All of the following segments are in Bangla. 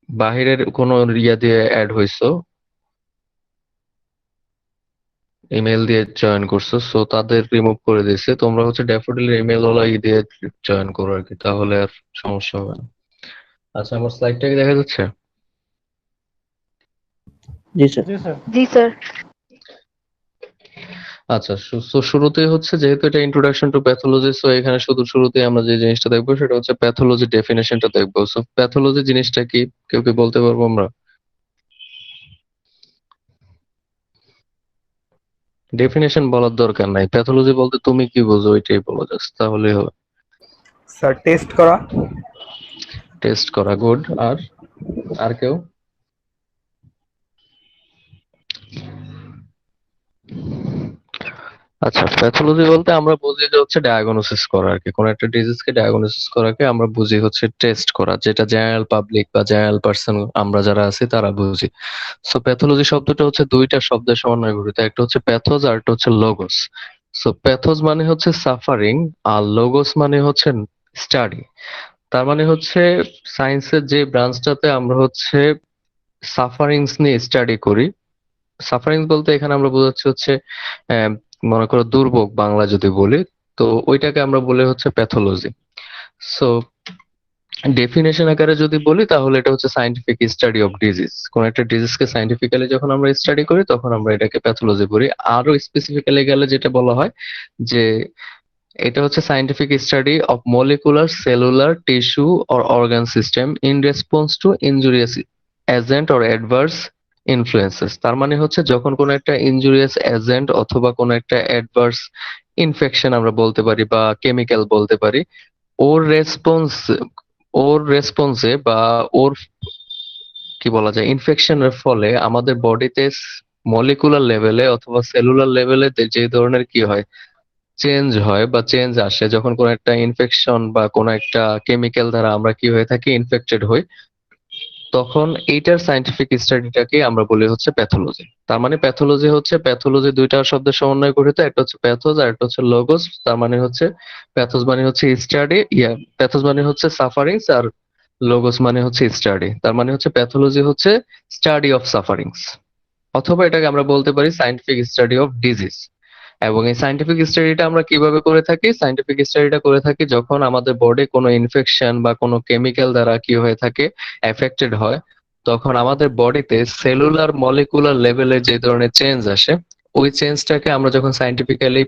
বাহিরের কোনো ইয়া দিয়ে অ্যাড হইছো, ইমেল দিয়ে জয়েন করছো, সো তাদের রিমুভ করে দিয়েছে। তোমরা হচ্ছে ড্যাফোডিলের ইমেল ওলা দিয়ে জয়েন করো আর কি, তাহলে আর সমস্যা হবে না। আচ্ছা, আমার স্লাইডটা কি দেখা যাচ্ছে? জি স্যার। জি স্যার। আচ্ছা, তো শুরুতেই হচ্ছে, যেহেতু এটা ইন্ট্রোডাকশন টু প্যাথোলজি, সো এখানে শুধু শুরুতেই আমরা যে জিনিসটা দেখবো সেটা হচ্ছে প্যাথোলজি ডেফিনেশনটা দেখবো। সো প্যাথোলজি জিনিসটা কি, কেউ কি বলতে পারবো আমরা? ডেফিনেশন বলার দরকার নাই, প্যাথোলজি বলতে তুমি কি বোঝো ওইটাই বলো জাস্ট, তাহলেই হবে। স্যার টেস্ট করা। টেস্ট করা, গুড। আর আর কেউ? আচ্ছা, প্যাথোলজি বলতে আমরা বুঝি যে হচ্ছে ডায়াগনোসিস করা আর কি, কোন একটা ডিজিজকে ডায়াগনোসিস করাকে আমরা বুঝি হচ্ছে টেস্ট করা, যেটা জেনারেল পাবলিক বা জেনারেল পার্সন আমরা যারা আছি তারা বুঝি। সো প্যাথোলজি শব্দটা হচ্ছে দুইটা শব্দের সমন্বয়ে গঠিত, একটা হচ্ছে প্যাথোজ আর একটা হচ্ছে লোগোস। সো প্যাথোজ মানে হচ্ছে সাফারিং, আর লোগোস মানে হচ্ছে স্টাডি। তার মানে হচ্ছে সায়েন্সের যে ব্রাঞ্চটাতে আমরা হচ্ছে সাফারিংস নিয়ে স্টাডি করি। সাফারিংস বলতে এখানে আমরা বোঝাচ্ছি হচ্ছে আহ, মনে করো দুর্ভোগ, বাংলা যদি বলি, তো ওইটাকে আমরা বলে হচ্ছে প্যাথোলজি। সো ডেফিনেশন আকারে যদি বলি তাহলে এটা হচ্ছে সায়েন্টিফিক স্টাডি অফ ডিজিজ। কোন একটা ডিজিজকে সায়েন্টিফিক্যালি যখন আমরা স্টাডি করি তখন আমরা এটাকে প্যাথোলজি বলি। আরো স্পেসিফিক্যালি গেলে যেটা বলা হয় যে এটা হচ্ছে scientific study of molecular, cellular, tissue or organ system in response to injurious agent or adverse influences. তার মানে হচ্ছে যখন কোনো একটা ইনজুরিয়াস এজেন্ট অথবা কোনো একটা অ্যাডভার্স ইনফেকশন আমরা বলতে পারি বা কেমিক্যাল বলতে পারি, ওর রেসপন্স ওর রেসপন্সে বা ওর কি বলা যায় ইনফেকশনের ফলে আমাদের বডিতে মলিকুলার লেভেলে অথবা সেলুলার লেভেলে যে ধরনের কি হয়, চেঞ্জ হয় বা চেঞ্জ আসে যখন কোনো একটা ইনফেকশন বা কোনো একটা কেমিক্যাল দ্বারা আমরা কি হয়ে থাকি, ইনফেক্টেড হই, তখন এইটার সায়েন্টিফিক স্টাডিটাকে আমরা বলি হচ্ছে প্যাথোলজি। তার মানে প্যাথোলজি দুইটা শব্দের সমন্বয়ে গঠিত, একটা হচ্ছে প্যাথোজ আর একটা হচ্ছে লোগোস। তার মানে হচ্ছে প্যাথোজ মানে হচ্ছে স্টাডি, প্যাথোজ মানে হচ্ছে সাফারিংস, আর লোগোস মানে হচ্ছে স্টাডি। তার মানে হচ্ছে প্যাথোলজি হচ্ছে স্টাডি অফ সাফারিংস, অথবা এটাকে আমরা বলতে পারি সায়েন্টিফিক স্টাডি অফ ডিজিজ। এবং এই সায়েন্টিফিক স্টাডিটা আমরা কিভাবে করে থাকি? সায়েন্টিফিক স্টাডিটা করে থাকি যখন আমাদের বডি কোনো ইনফেকশন বা কোনো কেমিক্যাল দ্বারা কি হয়ে থাকে, এফেক্টেড হয়, তখন আমাদের বডিতে সেলুলার মলিকুলার লেভেলে যে ধরনের চেঞ্জ আসে, ওই চেঞ্জটাকে আমরা যখন সায়েন্টিফিক্যালি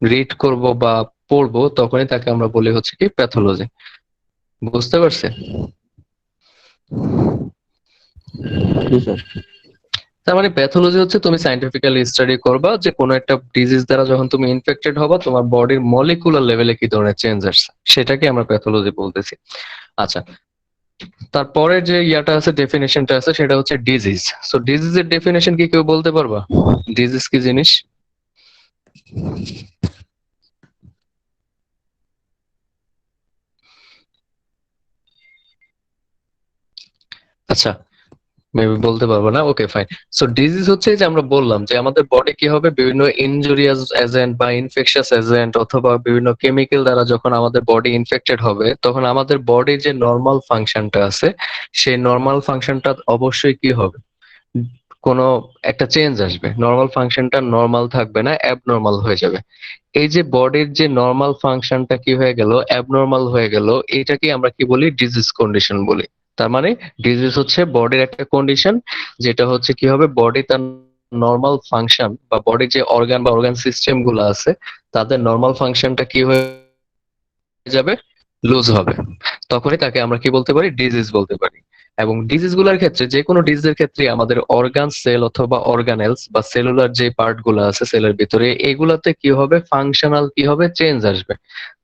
রিড করব বা পড়বো, তখনই তাকে আমরা বলি হচ্ছে কি প্যাথোলজি। বুঝতে পারছে? জি স্যার। তার মানে প্যাথোলজি হচ্ছে তুমি সায়েন্টিফিক্যালি স্টাডি করবা যে কোনো একটা ডিজিজ দ্বারা যখন তুমি ইনফেক্টেড হবা, তোমার বডির মলিকুলার লেভেলে কি ধরনের চেঞ্জ আসছে, সেটাকে আমরা প্যাথোলজি বলতেছি। আচ্ছা, তারপরে যে ইয়াটা আছে, ডেফিনেশনটা আছে, সেটা হচ্ছে ডিজিজ। সো ডিজিজের ডেফিনেশন কি কেউ বলতে পারবা? ডিজিজ কি জিনিস? আচ্ছা, মেবি বলতে পারবো না, ওকে ফাইন। সো ডিজিজ হচ্ছে যে আমরা বললাম যে আমাদের বডি কি হবে, বিভিন্ন ইনজুরিয়াস এজেন্ট বা ইনফেকশাস এজেন্ট অথবা বিভিন্ন কেমিক্যাল দ্বারা যখন আমাদের বডি ইনফেক্টেড হবে, তখন আমাদের বডির যে নর্মাল ফাংশনটা আছে, সেই নর্মাল ফাংশনটা অবশ্যই কি হবে, কোনো একটা চেঞ্জ আসবে। নর্মাল ফাংশনটা নর্মাল থাকবে না, অ্যাবনর্মাল হয়ে যাবে। এই যে বডির যে নর্মাল ফাংশনটা কি হয়ে গেল, অ্যাবনর্মাল হয়ে গেল, এটাকে আমরা কি বলি, ডিজিজ কন্ডিশন বলি। তার মানে ডিজিজ হচ্ছে বডির একটা কন্ডিশন, যেটা হচ্ছে কি হবে, বডি তার নর্মাল ফাংশন বা বডির যে অর্গান বা অর্গান সিস্টেম গুলো আছে, তাদের নর্মাল ফাংশনটা কি হয়ে যাবে, লুজ হবে। তখনই তাকে আমরা কি বলতে পারি, ডিজিজ বলতে পারি। এবং ডিজিজ গুলার ক্ষেত্রে, যে কোনো ডিজিজের ক্ষেত্রে আমাদের অর্গান সেল অথবা অর্গানেলস বা সেলুলার যে পার্ট গুলো আছে সেলের ভিতরে, এগুলাতে কি হবে, ফাংশনাল কি হবে, চেঞ্জ আসবে।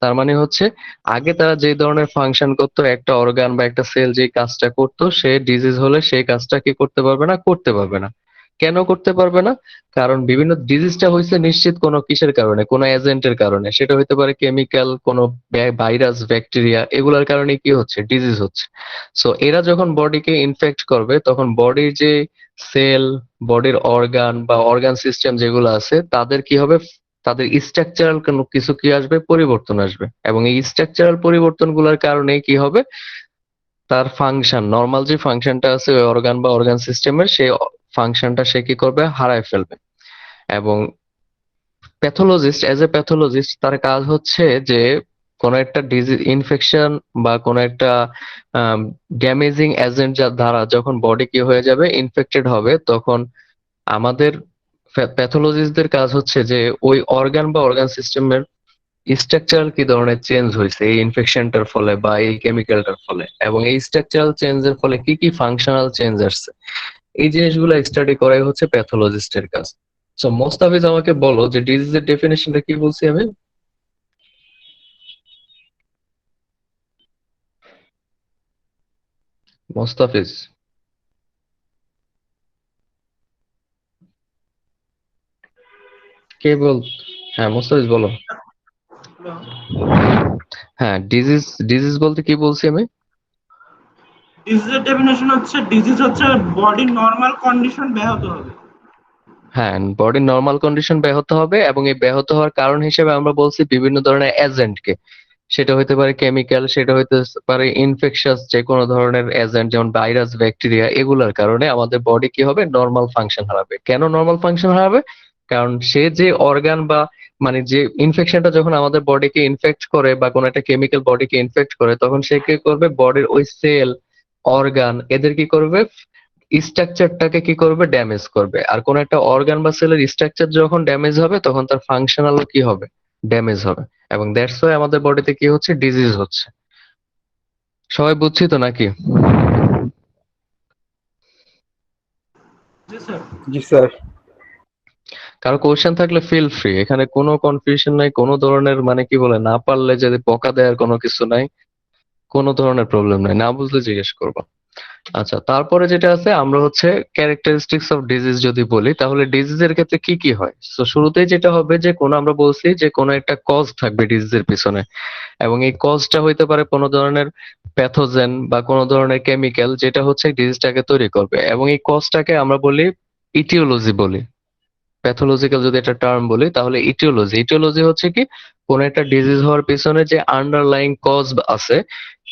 তার মানে হচ্ছে আগে তারা যে ধরনের ফাংশন করতো, একটা অর্গান বা একটা সেল যে কাজটা করতো, সে ডিজিজ হলে সেই কাজটা কি করতে পারবে না, করতে পারবে না। কেন করতে পারবে না? কারণ বিভিন্ন ডিজিজটা হয়েছে নিশ্চিত কোনো কিসের কারণে, কোনো এজেন্টের কারণে, সেটা হতে পারে কেমিক্যাল, কোনো ভাইরাস, ব্যাকটেরিয়া, এগুলোর কারণে কি হচ্ছে, ডিজিজ হচ্ছে। সো এরা যখন বডিকে ইনফেক্ট করবে, তখন বডির যে সেল, বডির অর্গান বা অর্গান সিস্টেম যেগুলো আছে, তাদের কি হবে, তাদের স্ট্রাকচারাল কোনো কিছু কি আসবে, পরিবর্তন আসবে। এবং এই স্ট্রাকচারাল পরিবর্তনগুলোর কারণে কি হবে, তার ফাংশন, নর্মাল যে ফাংশনটা আছে ওই অর্গান বা অর্গান সিস্টেমের, সেই ফাংশনটা সে কি করবে, হারায় ফেলবে। এবং প্যাথোলজিস্ট, এজ এ প্যাথোলজিস্ট, তার কাজ হচ্ছে যে কোন একটা ডিজিজ ইনফেকশন বা কোন একটা ড্যামেজিং এজেন্ট দ্বারা যখন বডি কি হয়ে যাবে, ইনফেক্টেড হবে, তখন আমাদের প্যাথোলজিস্টদের কাজ হচ্ছে যে ওই অর্গান বা অর্গান সিস্টেমের স্ট্রাকচারাল কি ধরনের চেঞ্জ হয়েছে এই ইনফেকশনটার ফলে বা এই কেমিক্যালটার ফলে, এবং এই স্ট্রাকচারাল চেঞ্জের ফলে কি কি ফাংশনাল চেঞ্জ আসছে, এই জিনিসগুলো স্টাডি করাই হচ্ছে প্যাথোলজিস্টের কাজ। সো মোস্তাফিজ, আমাকে বলো যে ডিজিজের ডেফিনেশনটা কি বলছি আমি? মোস্তাফিজ, কে বল? হ্যাঁ মোস্তাফিজ বলো। হ্যাঁ, ডিজিজ, ডিজিজ বলতে কি বলছি আমি? ডিজিজের ডেফিনেশন হচ্ছে ডিজিজ হচ্ছে বডির নর্মাল কন্ডিশন ব্যাহত হবে। হ্যাঁ, বডির নর্মাল কন্ডিশন ব্যাহত হবে, এবং এই ব্যাহত হওয়ার কারণ হিসেবে আমরা বলছি বিভিন্ন ধরনের এজেন্টকে। সেটা হতে পারে কেমিক্যাল, সেটা হতে পারে ইনফেকশাস যে কোনো ধরনের এজেন্ট, যেমন ভাইরাস, ব্যাকটেরিয়া, এগুলোর কারণে আমাদের বডি কি হবে, নর্মাল ফাংশন হারাবে। কেন নর্মাল ফাংশন হারাবে? কারণ সে যে অর্গান বা মানে যে ইনফেকশনটা যখন আমাদের বডিকে ইনফেক্ট করে বা কোনো একটা কেমিক্যাল বডিকে ইনফেক্ট করে, তখন সে কি করবে, বডির ওই সেল, অর্গান, এদের কি করবে, স্ট্রাকচারটাকে কি করবে, ড্যামেজ করবে। আর কোন একটা অর্গান বা সেলের স্ট্রাকচার যখন ড্যামেজ হবে, তখন তার ফাংশনালও কি হবে, ড্যামেজ হবে। এবং দ্যাটস ওয়াই আমাদের বডিতে কি হচ্ছে, ডিজিজ হচ্ছে। সবাই বুঝছি তো নাকি? জি স্যার। জি স্যার। কারো কোশ্চেন থাকলে ফিল ফ্রি, এখানে কোনো কনফিউশন নাই, কোনো ধরনের মানে কি বলে, না পারলে যদি বকা দেওয়ার কোনো কিছু নাই, কোনো ধরনের প্রবলেম নাই, না বুঝলে জিজ্ঞেস করবো। আচ্ছা, তারপরে যেটা আছে, আমরা হচ্ছে ক্যারেক্টারিস্টিক্স অফ ডিজিজ যদি বলি, তাহলে ডিজিজের ক্ষেত্রে কি কি হয়। তো শুরুতেই যেটা হবে যে কোনো, আমরা বলছি যে কোনো একটা কজ থাকবে ডিজিজের পিছনে, এবং এই কজটা হইতে পারে কোনো ধরনের প্যাথোজেন বা কোনো ধরনের কেমিক্যাল, যেটা হচ্ছে ডিজিজটাকে তৈরি করবে। এবং এই কজটাকে আমরা বলি ইটিওলজি বলি। প্যাথোলজিক্যাল যদি একটা টার্ম বলি, তাহলে ইটিওলজি, ইটিওলজি হচ্ছে কি, কোন একটা ডিজিজ হওয়ার পিছনে যে আন্ডারলাইং কজ আছে,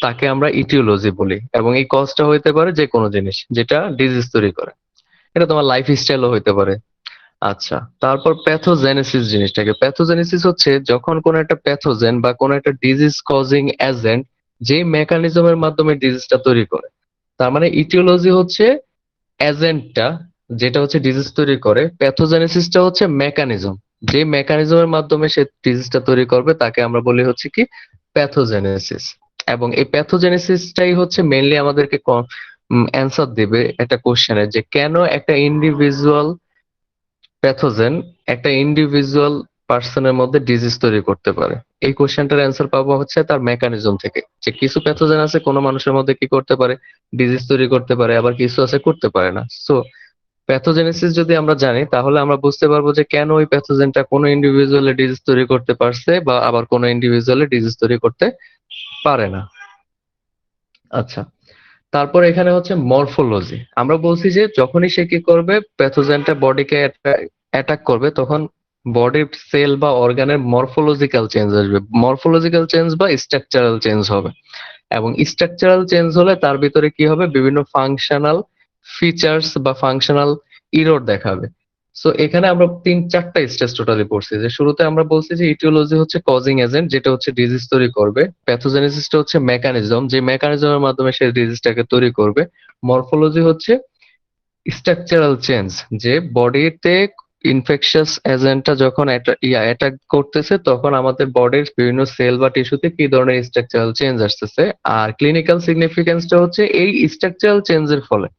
তাকে আমরা ইটিওলজি বলি। এবং এই কজটা হইতে পারে যে কোনো জিনিস যেটা ডিজিজ তৈরি করে, এটা তোমার লাইফ স্টাইলও হইতে পারে। আচ্ছা, তারপর প্যাথোজেনেসিস জিনিসটাকে, প্যাথোজেনেসিস হচ্ছে যখন কোন একটা প্যাথোজেন বা কোন একটা ডিজিজ কজিং এজেন্ট যে মেকানিজমের মাধ্যমে ডিজিজটা তৈরি করে। তার মানে ইটিওলজি হচ্ছে এজেন্টটা যেটা হচ্ছে ডিজিজ তৈরি করে, প্যাথোজেনেসিসটা হচ্ছে মেকানিজম, যে মেকানিজমের মাধ্যমে সে ডিজিজটা তৈরি করবে, তাকে আমরা বলি হচ্ছে কি, প্যাথোজেনেসিস। এবং এই প্যাথোজেনেসিসটাই হচ্ছে মেইনলি আমাদেরকে অ্যান্সার দেবে একটা কোশ্চেনের, যে কেন একটা ইন্ডিভিজুয়াল প্যাথোজেন একটা ইন্ডিভিজুয়াল পার্সনের মধ্যে ডিজিজ তৈরি করতে পারে। এই কোশ্চেনটার অ্যান্সার পাবো হচ্ছে তার মেকানিজম থেকে, যে কিছু প্যাথোজেন আছে কোনো মানুষের মধ্যে কি করতে পারে, ডিজিজ তৈরি করতে পারে, আবার কিছু আছে করতে পারে না। সো প্যাথোজেনেসিস যদি আমরা জানি, তাহলে আমরা বুঝতে পারবো যে কেন ওই প্যাথোজেনটা কোনো ইন্ডিভিজুয়ালে ডিজিজ তৈরি করতে পারছে বা আবার কোনো ইন্ডিভিজুয়ালে ডিজিজ তৈরি করতে পারে না। আচ্ছা, তারপর এখানে হচ্ছে মরফোলজি। আমরা বলছি যে যখনই সে কি করবে, প্যাথোজেনটা বডিকে অ্যাটাক করবে, তখন বডির সেল বা অর্গানের মরফোলজিক্যাল চেঞ্জ আসবে, মরফোলজিক্যাল চেঞ্জ বা স্ট্রাকচারাল চেঞ্জ হবে। এবং স্ট্রাকচারাল চেঞ্জ হলে তার ভিতরে কি হবে, বিভিন্ন ফাংশনাল ফিচার্স বা ফাংশনাল ইরর দেখাবে। সো এখানে আমরা তিন চারটা স্টেজ টোটালি পড়ছি। যে শুরুতে আমরা বলছি যে ইটিওলজি হচ্ছে কজিং এজেন্ট, যেটা হচ্ছে ডিজিজ তৈরি করবে। প্যাথোজেনেসিসটা হচ্ছে মেকানিজম, যে মেকানিজমের মাধ্যমে সে ডিজিজটাকে তৈরি করবে। মরফোলজি হচ্ছে স্ট্রাকচারাল চেঞ্জ, যে বডিতে ইনফেকশাস এজেন্টটা যখন অ্যাটাক করতেছে, তখন আমাদের বডির বিভিন্ন সেল বা টিস্যুতে কি ধরনের স্ট্রাকচারাল চেঞ্জ আসতেছে। আর ক্লিনিক্যাল সিগনিফিকেন্সটা হচ্ছে এই স্ট্রাকচারাল চেঞ্জের ফলে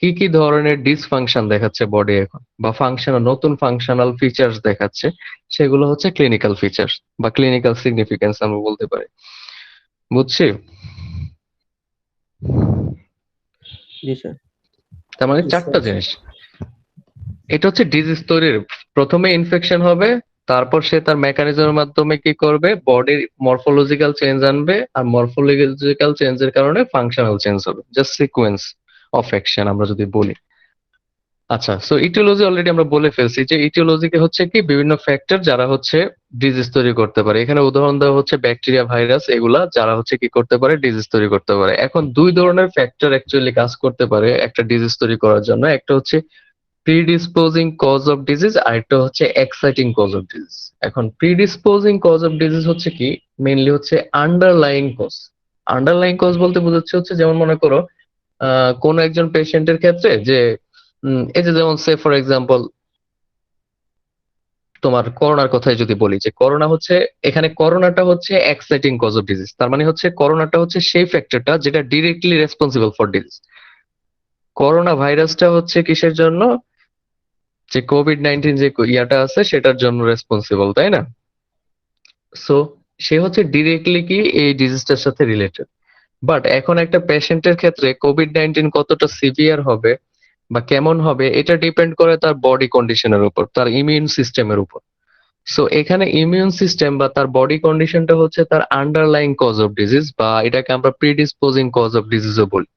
কি কি ধরনের ডিসফাংশন দেখাচ্ছে বডি এখন, বা ফাংশনাল, নতুন ফাংশনাল ফিচার্স দেখাচ্ছে, সেগুলো হচ্ছে ক্লিনিক্যাল ফিচার্স বা ক্লিনিক্যাল সিগনিফিকেন্স আমরা বলতে পারি। বুঝছি? জি স্যার। তার মানে চারটা জিনিস। এটা হচ্ছে ডিজিজ তৈরির, প্রথমে ইনফেকশন হবে, তারপর সে তার মেকানিজমের মাধ্যমে কি করবে, বডির মরফোলজিক্যাল চেঞ্জ আনবে, আর মরফোলজিক্যাল চেঞ্জের কারণে ফাংশনাল চেঞ্জ হবে। জাস্ট সিকোয়েন্স অফ অ্যাকশন আমরা যদি বলি। আচ্ছা, সো ইটিওলজি অলরেডি আমরা বলে ফেলছি যে ইটিওলজিকে হচ্ছে কি বিভিন্ন ফ্যাক্টর যারা হচ্ছে ডিজিজ তৈরি করতে পারে। এখানে উদাহরণ দেওয়া হচ্ছে ব্যাকটেরিয়া, ভাইরাস, এগুলা যারা হচ্ছে কি করতে পারে, ডিজিজ তৈরি করতে পারে। এখন দুই ধরনের ফ্যাক্টর অ্যাকচুয়ালি কাজ করতে পারে একটা ডিজিজ তৈরি করার জন্য। একটা হচ্ছে প্রিডিসপোজিং কজ অফ ডিজিজ, আর একটা হচ্ছে এক্সাইটিং কজ অফ ডিজিজ। এখন প্রিডিসপোজিং কজ অফ ডিজিজ হচ্ছে কি, মেইনলি হচ্ছে আন্ডারলাইং কজ। আন্ডারলাইং কজ বলতে বোঝাচ্ছে হচ্ছে, যেমন মনে করো কোন একজন পেশেন্টের ক্ষেত্রে যে এই যে যেমন সে ফর এক্সাম্পল তোমার করোনার কথাই যদি বলি, যে করোনা হচ্ছে, এখানে করোনাটা হচ্ছে এক্সাইটিং কজ অফ ডিজিজ। তার মানে হচ্ছে করোনাটা হচ্ছে সেই ফ্যাক্টরটা যেটা directly responsible for disease. Corona ভাইরাসটা হচ্ছে কিসের জন্য, যে কোভিড-19 যে ইয়াটা আছে সেটার জন্য রেসপন্সিবল, তাই না? সো সে হচ্ছে ডিরেক্টলি কি এই ডিজিজটার সাথে রিলেটেড। বাট এখন একটা পেশেন্টের ক্ষেত্রে কোভিড-19 কতটা সিভিয়ার হবে বা কেমন হবে, এটা ডিপেন্ড করে তার বডি কন্ডিশনের উপর, তার ইমিউন সিস্টেমের উপর। সো এখানে ইমিউন সিস্টেম বা তার বডি কন্ডিশনটা হচ্ছে তার আন্ডারলাইং কজ অফ ডিজিজ, বা এটাকে আমরা প্রিডিসপোজিং কজ অফ ডিজিজও বলি।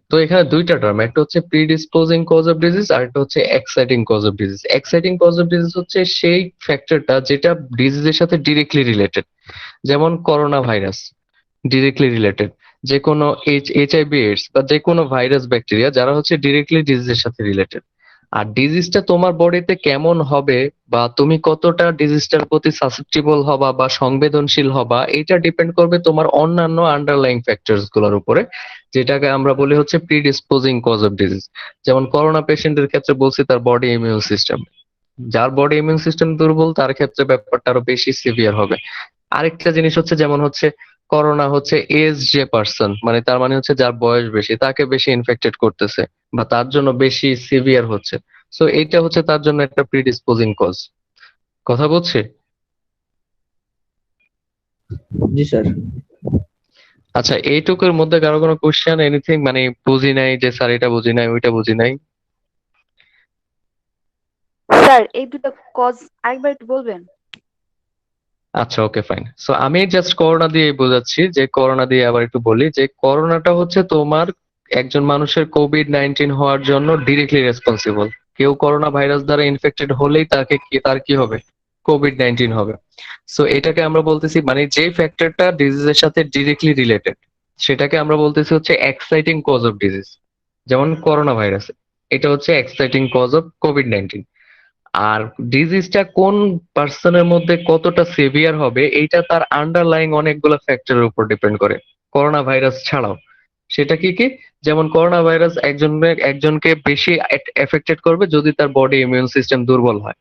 তো এখানে দুইটা টার্ম, একটা হচ্ছে প্রিডিসপোজিং কজ অফ ডিজিজ আর একটা হচ্ছে exciting cause of disease. Exciting cause of disease হচ্ছে সেই ফ্যাক্টরটা যেটা ডিজিজের সাথে ডিরেক্টলি রিলেটেড, যেমন করোনা ভাইরাস ডিরেক্টলি রিলেটেড, যে কোনো এইচআইভি এইডস বা যে কোনো ভাইরাস ব্যাকটেরিয়া যারা হচ্ছে ডিরেক্টলি ডিজিজের সাথে রিলেটেড। আর ডিজিজটা তোমার বডিতে কেমন হবে বা তুমি কতটা ডিজিজটার প্রতি সাসেপ্টিবল হবা বা সংবেদনশীল হবা, এটা ডিপেন্ড করবে তোমার অন্যান্য আন্ডারলাইং ফ্যাক্টরস গুলোর উপরে, যেটাকে আমরা বলি হচ্ছে প্রিডিসপোজিং কজ অফ ডিজিজ। যেমন করোনা পেশেন্টের ক্ষেত্রে বলছি তার বডি ইমিউন সিস্টেম, যার বডি ইমিউন সিস্টেম দুর্বল তার ক্ষেত্রে ব্যাপারটা আরো বেশি সিভিয়ার হবে। আরেকটা জিনিস হচ্ছে, যেমন হচ্ছে করোনা হচ্ছে এজ যে পার্সন, মানে তার মানে হচ্ছে যার বয়স বেশি তাকে বেশি ইনফেক্টেড করতেছে বা তার জন্য বেশি সিভিয়ার হচ্ছে। সো এইটা হচ্ছে তার জন্য একটা প্রিডিসপোজিং কজ। কথা বলছে? জি স্যার। আচ্ছা, এইটুকুর মধ্যে কারো কোনো কোশ্চেন, এনিথিং, মানে বুঝি নাই যে স্যার এটা বুঝি নাই ওইটা বুঝি নাই? স্যার এই দুটো কজ আরেকবার একটু বলবেন? আচ্ছা, ওকে, ফাইন। সো আমি জাস্ট করোনা দিয়ে বোঝাচ্ছি, যে করোনা দিয়ে আবার একটু বলি যে করোনাটা হচ্ছে তোমার একজন মানুষের কোভিড-19 হওয়ার জন্য ডিরেক্টলি রেসপন্সিবল। কেউ করোনা ভাইরাস দ্বারা ইনফেক্টেড হলেই তার কি হবে, কোভিড-19 হবে। সো এটাকে আমরা বলতেছি, মানে যে ফ্যাক্টরটা ডিজিজের সাথে ডিরেক্টলি রিলেটেড, সেটাকে আমরা বলতেছি হচ্ছে এক্সাইটিং কজ অফ ডিজিজ। যেমন করোনা ভাইরাস, এটা হচ্ছে এক্সাইটিং কজ অফ কোভিড-19। আর ডিজিজটা কোন পার্সনের মধ্যে কতটা সিভিয়ার হবে, এইটা তার আন্ডারলাইং অনেকগুলো ফ্যাক্টরের উপর ডিপেন্ড করে, করোনা ভাইরাস ছাড়াও। সেটা কি কি? যেমন করোনা ভাইরাস একজনকে বেশি এফেক্টেড করবে যদি তার বডি ইমিউন সিস্টেম দুর্বল হয়,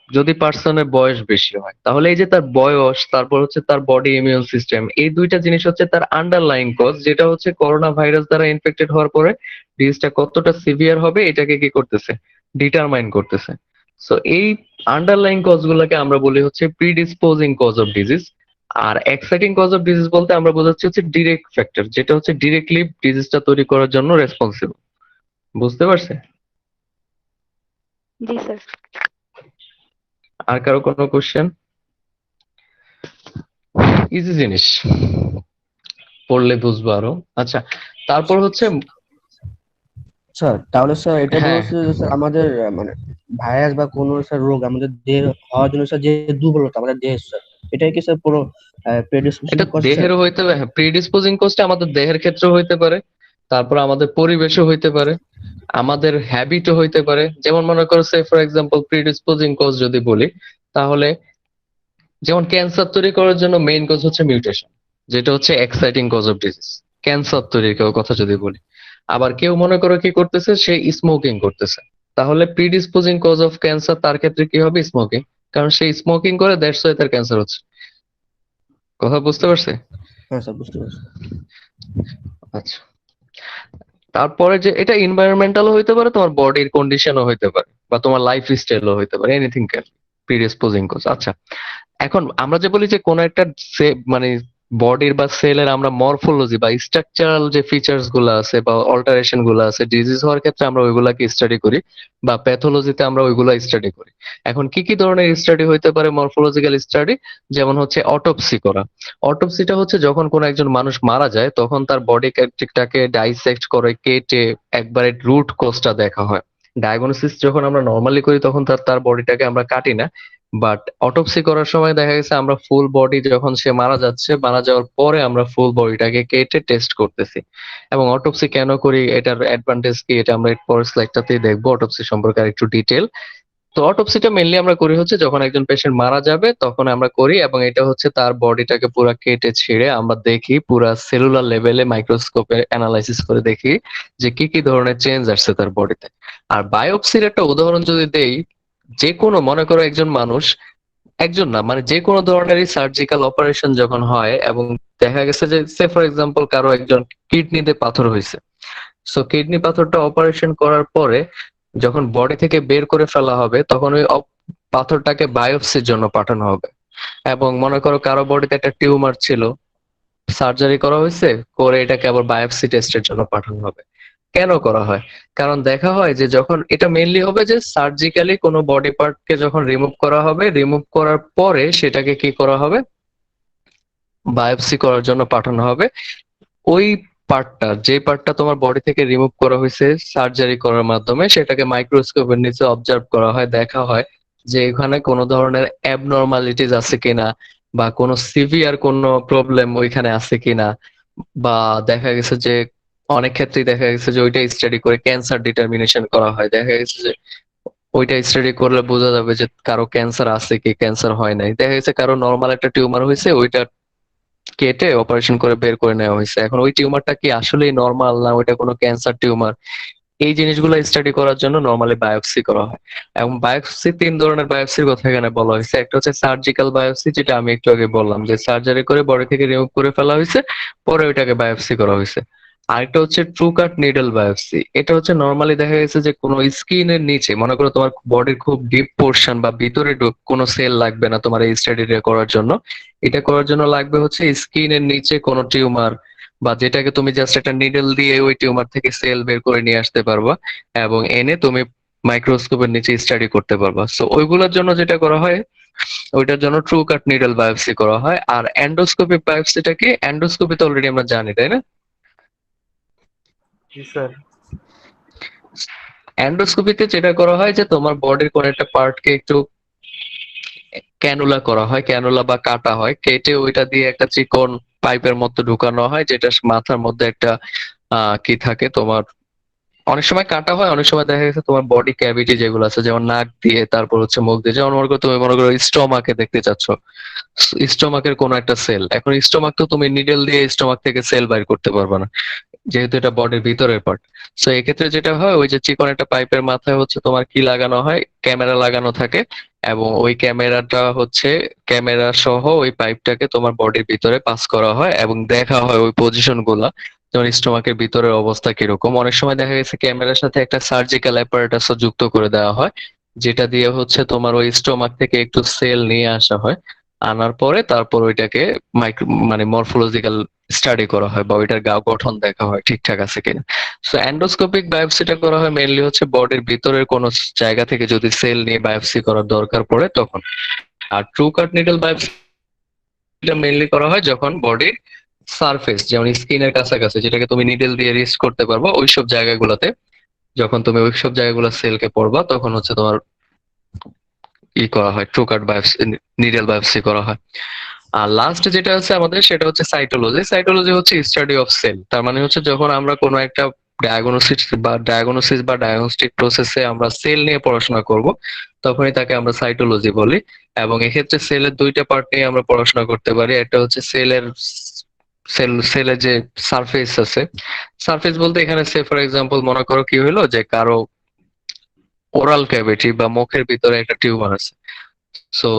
যদি পার্সনের বয়স বেশি হয়। তাহলে এই যে তার বয়স, তারপর হচ্ছে তার বডি ইমিউন সিস্টেম, এই দুইটা জিনিস হচ্ছে তার আন্ডারলাইং কজ, যেটা হচ্ছে করোনা ভাইরাস দ্বারা ইনফেক্টেড হওয়ার পরে ডিজিজটা কতটা সিভিয়ার হবে এটাকে কি করতেছে, ডিটারমাইন করতেছে। সো এই আন্ডারলাইং কজ গুলাকে আমরা বলি হচ্ছে প্রিডিসপোজিং কজ অফ ডিজিজ। আর এক্সাইটিং কজ অফ ডিজিজ বলতে আমরা বোঝাচ্ছি হচ্ছে ডিরেক্ট ফ্যাক্টর, যেটা হচ্ছে ডিরেক্টলি ডিজিজটা তৈরি করার জন্য রেসপন্সিবল। বুঝতে পারছে? জি স্যার। আর কারো কোনো কোশ্চেন? ইজি জিনিস, পড়লে বুঝবো আরো। আচ্ছা, তারপর হচ্ছে স্যার তাহলে স্যার এটা হ্যাঁ, বলছে যে স্যার আমাদের মানে ভাইরাস বা কোনো স্যার রোগ আমাদের দেহে হওয়ার জন্য স্যার যে দুর্বলতা আমাদের দেহের স্যার, এটাই কি স্যার পুরো প্রেডিসপোজিশন এটা করছে স্যার? দেহেরও হইতে পারে, হ্যাঁ, প্রিডিসপোজিং কোজটা আমাদের দেহের ক্ষেত্রেও হইতে পারে, তারপর আমাদের পরিবেশও হইতে পারে, আমাদের হ্যাবিটও হইতে পারে। যেমন মনে করো সে ফর এক্সাম্পল প্রিডিসপোজিং কজ যদি বলি, তাহলে যেমন ক্যান্সার তৈরি করার জন্য মেইন কজ হচ্ছে মিউটেশন, যেটা হচ্ছে exciting cause of disease, cancer তৈরির কথা যদি বলি। আবার কেউ মনে করো কি করতেছে, সে স্মোকিং করতেছে, তাহলে প্রিডিসপোজিং কজ অফ ক্যান্সার তার ক্ষেত্রে কি হবে, স্মোকিং, কারণ সে স্মোকিং করে, দ্যাটস ওয়াই তার ক্যান্সার হচ্ছে। কথা বুঝতে পারছে? হ্যাঁ স্যার, বুঝতে পারছি। আচ্ছা, তারপরে যে এটা এনভায়রনমেন্টালও হইতে পারে, তোমার বডির কন্ডিশনও হইতে পারে, বা তোমার লাইফ স্টাইলও হইতে পারে, এনিথিং ক্যান প্রিডিসপোজিং কজ। আচ্ছা, এখন আমরা যে বলি যে কোন একটা মানে বডির বা সেলের আমরা মরফোলজি বা স্ট্রাকচারাল যে ফিচার্স গুলো আছে বা অল্টারেশন গুলো আছে ডিজিজ হওয়ার ক্ষেত্রে আমরা ওইগুলাকে স্টাডি করি, বা প্যাথোলজিতে আমরা ওইগুলা স্টাডি করি। এখন কি কি ধরনের স্টাডি হইতে পারে মরফোলজিক্যাল স্টাডি? যেমন হচ্ছে অটোপসি করা। অটোপসিটা হচ্ছে যখন কোনো একজন মানুষ মারা যায় তখন তার বডিটাকে ডাইসেক্ট করে কেটে একবারে রুট কোজটা দেখা হয়। ডায়াগনোসিস যখন আমরা নর্মালি করি তখন তার বডিটাকে আমরা কাটি না, বাট অটোপসি করার সময় দেখা গেছে আমরা ফুল বডি, যখন সে মারা যাচ্ছে, মারা যাওয়ার পরে আমরা ফুল বডিটাকে কেটে টেস্ট করতেছি। এবং অটোপসি কেন করি, এটার অ্যাডভান্টেজ কি, এটা আমরা পরের স্লাইডটাতেই দেখবো অটোপসি সম্পর্কে আর একটু ডিটেল। তো অটোপসিটা মেনলি আমরা করি হচ্ছে যখন একজন পেশেন্ট মারা যাবে তখন আমরা করি, এবং এটা হচ্ছে তার বডিটাকে পুরো কেটে ছিঁড়ে আমরা দেখি পুরা সেলুলার লেভেলে মাইক্রোস্কোপে অ্যানালাইসিস করে দেখি যে কি কি ধরনের চেঞ্জ আসছে তার বডিতে। আর বায়োপসির একটা উদাহরণ যদি দেই, যে কোনো, মনে করো একজন মানুষ, একজন না মানে যে কোনো ধরনেরই সার্জিক্যাল অপারেশন যখন হয় এবং দেখা গেছে যে সে ফর এক্সাম্পল কারো একজন কিডনিতে পাথর হয়েছে, সো কিডনি পাথরটা অপারেশন করার পরে যখন বডি থেকে বের করে ফেলা হবে তখন ওই পাথরটাকে বায়োপসির জন্য পাঠানো হবে। এবং মনে করো কারো বডিতে একটা টিউমার ছিল, সার্জারি করা হয়েছে, করে এটাকে আবার বায়োপসি টেস্টের জন্য পাঠানো হবে। কেন করা হয়? কারণ দেখা হয় যে যখন এটা মেইনলি হবে যে সার্জিক্যালি কোনো বডি পার্টকে যখন রিমুভ করা হবে, রিমুভ করার পরে সেটাকে কি করা হবে, বায়োপসি করার জন্য পাঠানো হবে। ওই পার্টটা, যে পার্টটা তোমার বডি থেকে রিমুভ করা হয়েছে সার্জারি করার মাধ্যমে, সেটাকে মাইক্রোস্কোপের নিচে অবজার্ভ করা হয়, দেখা হয় যে এখানে কোনো ধরনের অ্যাবনর্মালিটিস আছে কিনা, বা কোনো সিভিয়ার কোনো প্রবলেম ওইখানে আছে কিনা, বা দেখা গেছে যে অনেক ক্ষেত্রেই দেখা গেছে যে ওইটা স্টাডি করে ক্যান্সার ডিটারমিনেশন করা হয়। দেখা গেছে যে ওইটা স্টাডি করলে বোঝা যাবে যে কারো ক্যান্সার আছে কি ক্যান্সার হয় নাই। দেখা গেছে কারো নর্মাল একটা টিউমার হয়েছে, ওইটা কেটে অপারেশন করে বের করে নেওয়া হয়েছে, এখন ওই টিউমারটা কি আসলেই নর্মাল না ওইটা কোনো ক্যান্সার টিউমার, এই জিনিসগুলো স্টাডি করার জন্য নর্মালি বায়োপসি করা হয়। এবং বায়োপসি, তিন ধরনের বায়োপসির কথা এখানে বলা হয়েছে। একটা হচ্ছে সার্জিক্যাল বায়োপসি, যেটা আমি একটু আগে বললাম যে সার্জারি করে বডি থেকে রিমুভ করে ফেলা হয়েছে, পরে ওইটাকে বায়োপসি করা হয়েছে। আরেকটা হচ্ছে ট্রু কাট নিডল বায়োপসি। এটা হচ্ছে নর্মালি দেখা গেছে যে কোনো স্কিনের নিচে, মনে করো তোমার বডির খুব ডিপ পোর্শন বা ভিতরে কোনো সেল লাগবে না তোমার এই স্টাডিটা করার জন্য, এটা করার জন্য লাগবে হচ্ছে স্কিনের নিচে কোনো টিউমার, বা যেটাকে তুমি জাস্ট একটা নিডল দিয়ে ওই টিউমার থেকে সেল বের করে নিয়ে আসতে পারবা এবং এনে তুমি মাইক্রোস্কোপের নিচে স্টাডি করতে পারবা। সো ওইগুলোর জন্য যেটা করা হয়, ওইটার জন্য ট্রু কাট নিডল বায়োপসি করা হয়। আর এন্ডোস্কোপিক বায়োপসিটা কি, এন্ডোস্কোপি তো অলরেডি আমরা জানি, তাই না? জি স্যার। এন্ডোস্কোপিতে যেটা করা হয় যে তোমার বডির কোন একটা পার্টকে একটু ক্যানুলা করা হয়, ক্যানুলা বা কাটা হয়, কেটে ওইটা দিয়ে একটা চিকন পাইপের মতো ঢুকানো হয়, যেটা মাথার মধ্যে একটা কি থাকে তোমার, অনেক সময় কাটা হয়, অনেক সময় দেখা গেছে তোমার বডি ক্যাভিটি যেগুলো আছে যেমন নাক দিয়ে, তারপর হচ্ছে মুখ দিয়ে, যেমন মনে করো তুমি মনে করো স্টোমাকে দেখতে চাচ্ছ, স্টোমাকের কোন একটা সেল, এখন স্টোমাক তো তুমি নিডল দিয়ে স্টোমাক থেকে সেল বাইর করতে পারবে না, যেহেতু এটা বডির ভিতরের পার্ট। সো এক্ষেত্রে যেটা হয়, ওই যে চিকন একটা পাইপের মাথায় হচ্ছে তোমার কি লাগানো হয়, ক্যামেরা লাগানো থাকে, এবং ওই ক্যামেরাটা হচ্ছে, ক্যামেরা সহ ওই পাইপটাকে তোমার বডির ভিতরে পাস করা হয় এবং দেখা হয় ওই পজিশন গুলা, যেমন স্টোমাকের ভিতরের অবস্থা কিরকম। অনেক সময় দেখা গেছে ক্যামেরার সাথে একটা সার্জিক্যাল অ্যাপারেটাসও যুক্ত করে দেওয়া হয়, যেটা দিয়ে হচ্ছে তোমার ওই স্টোমাক থেকে একটু সেল নিয়ে আসা হয়, আনার পরে তারপর ওইটাকে মাইক্রো মানে মরফোলজিক্যাল স্টাডি করা হয়, বা ওইটার গঠন দেখা হয় ঠিকঠাক আছে কিনা। সো এন্ডোস্কোপিক বায়োপসিটা করা হয় মেইনলি হচ্ছে বডির ভিতরের কোনো জায়গা থেকে যদি সেল নিয়ে বায়োপসি করার দরকার পড়ে তখন। আর ট্রু কাট নিডল বায়োপসিটা মেইনলি করা হয় যখন বডির সারফেস, যেমন স্কিনের কাছাকাছি, যেটাকে তুমি নিডল দিয়ে রিস্ট করতে পারবো, ওইসব জায়গাগুলোতে যখন তুমি ওইসব জায়গাগুলো সেলকে পড়বা তখন হচ্ছে তোমার করা হয়, ট্রু কাট বায়োপসি, নিডল বায়োপসি করা হয়। আর লাস্ট যেটা আছে আমাদের, সেটা হচ্ছে সাইটোলজি। সাইটোলজি হচ্ছে স্টাডি অফ সেল। তার মানে হচ্ছে যখন আমরা কোনো একটা ডায়াগনোস্টিক প্রসেসে আমরা সেল নিয়ে পড়াশোনা করব, তখনই তাকে আমরা সাইটোলজি বলি। এবং এক্ষেত্রে সেলের দুইটা পার্ট নিয়ে আমরা পড়াশোনা করতে পারি। একটা হচ্ছে সেলের যে সারফেস আছে, সারফেস বলতে এখানে সে ফর এক্সাম্পল মনে করো কি হলো যে কারো ওরাল ক্যাভিটি বা মুখের ভিতরে একটা টিউমার আছে। সো